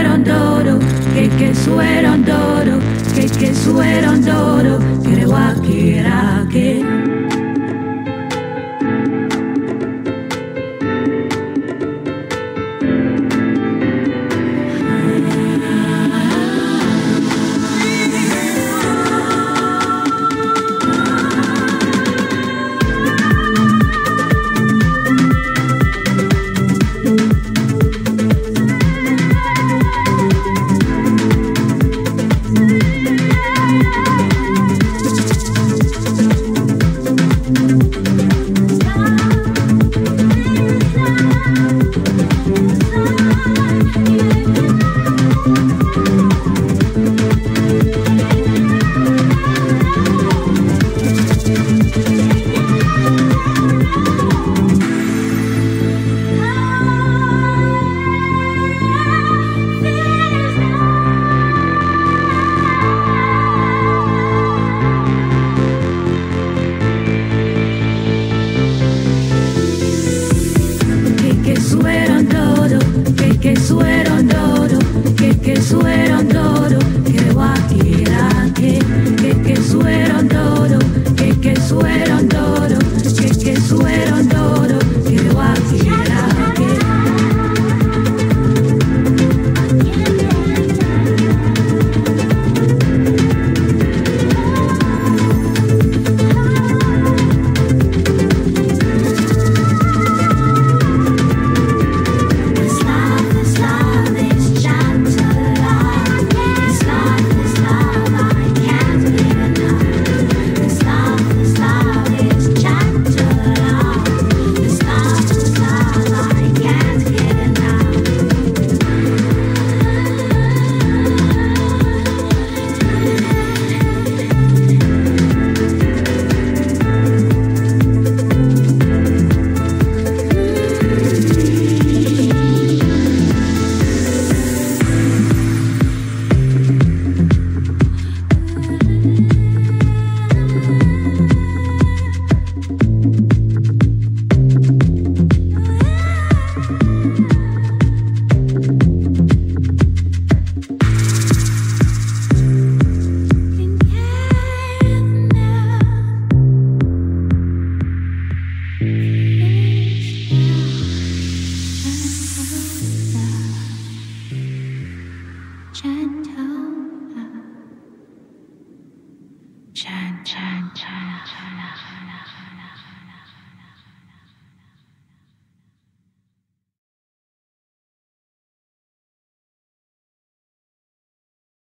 suerondoro, que suerondoro, que suerondoro, que wakirake. Gentle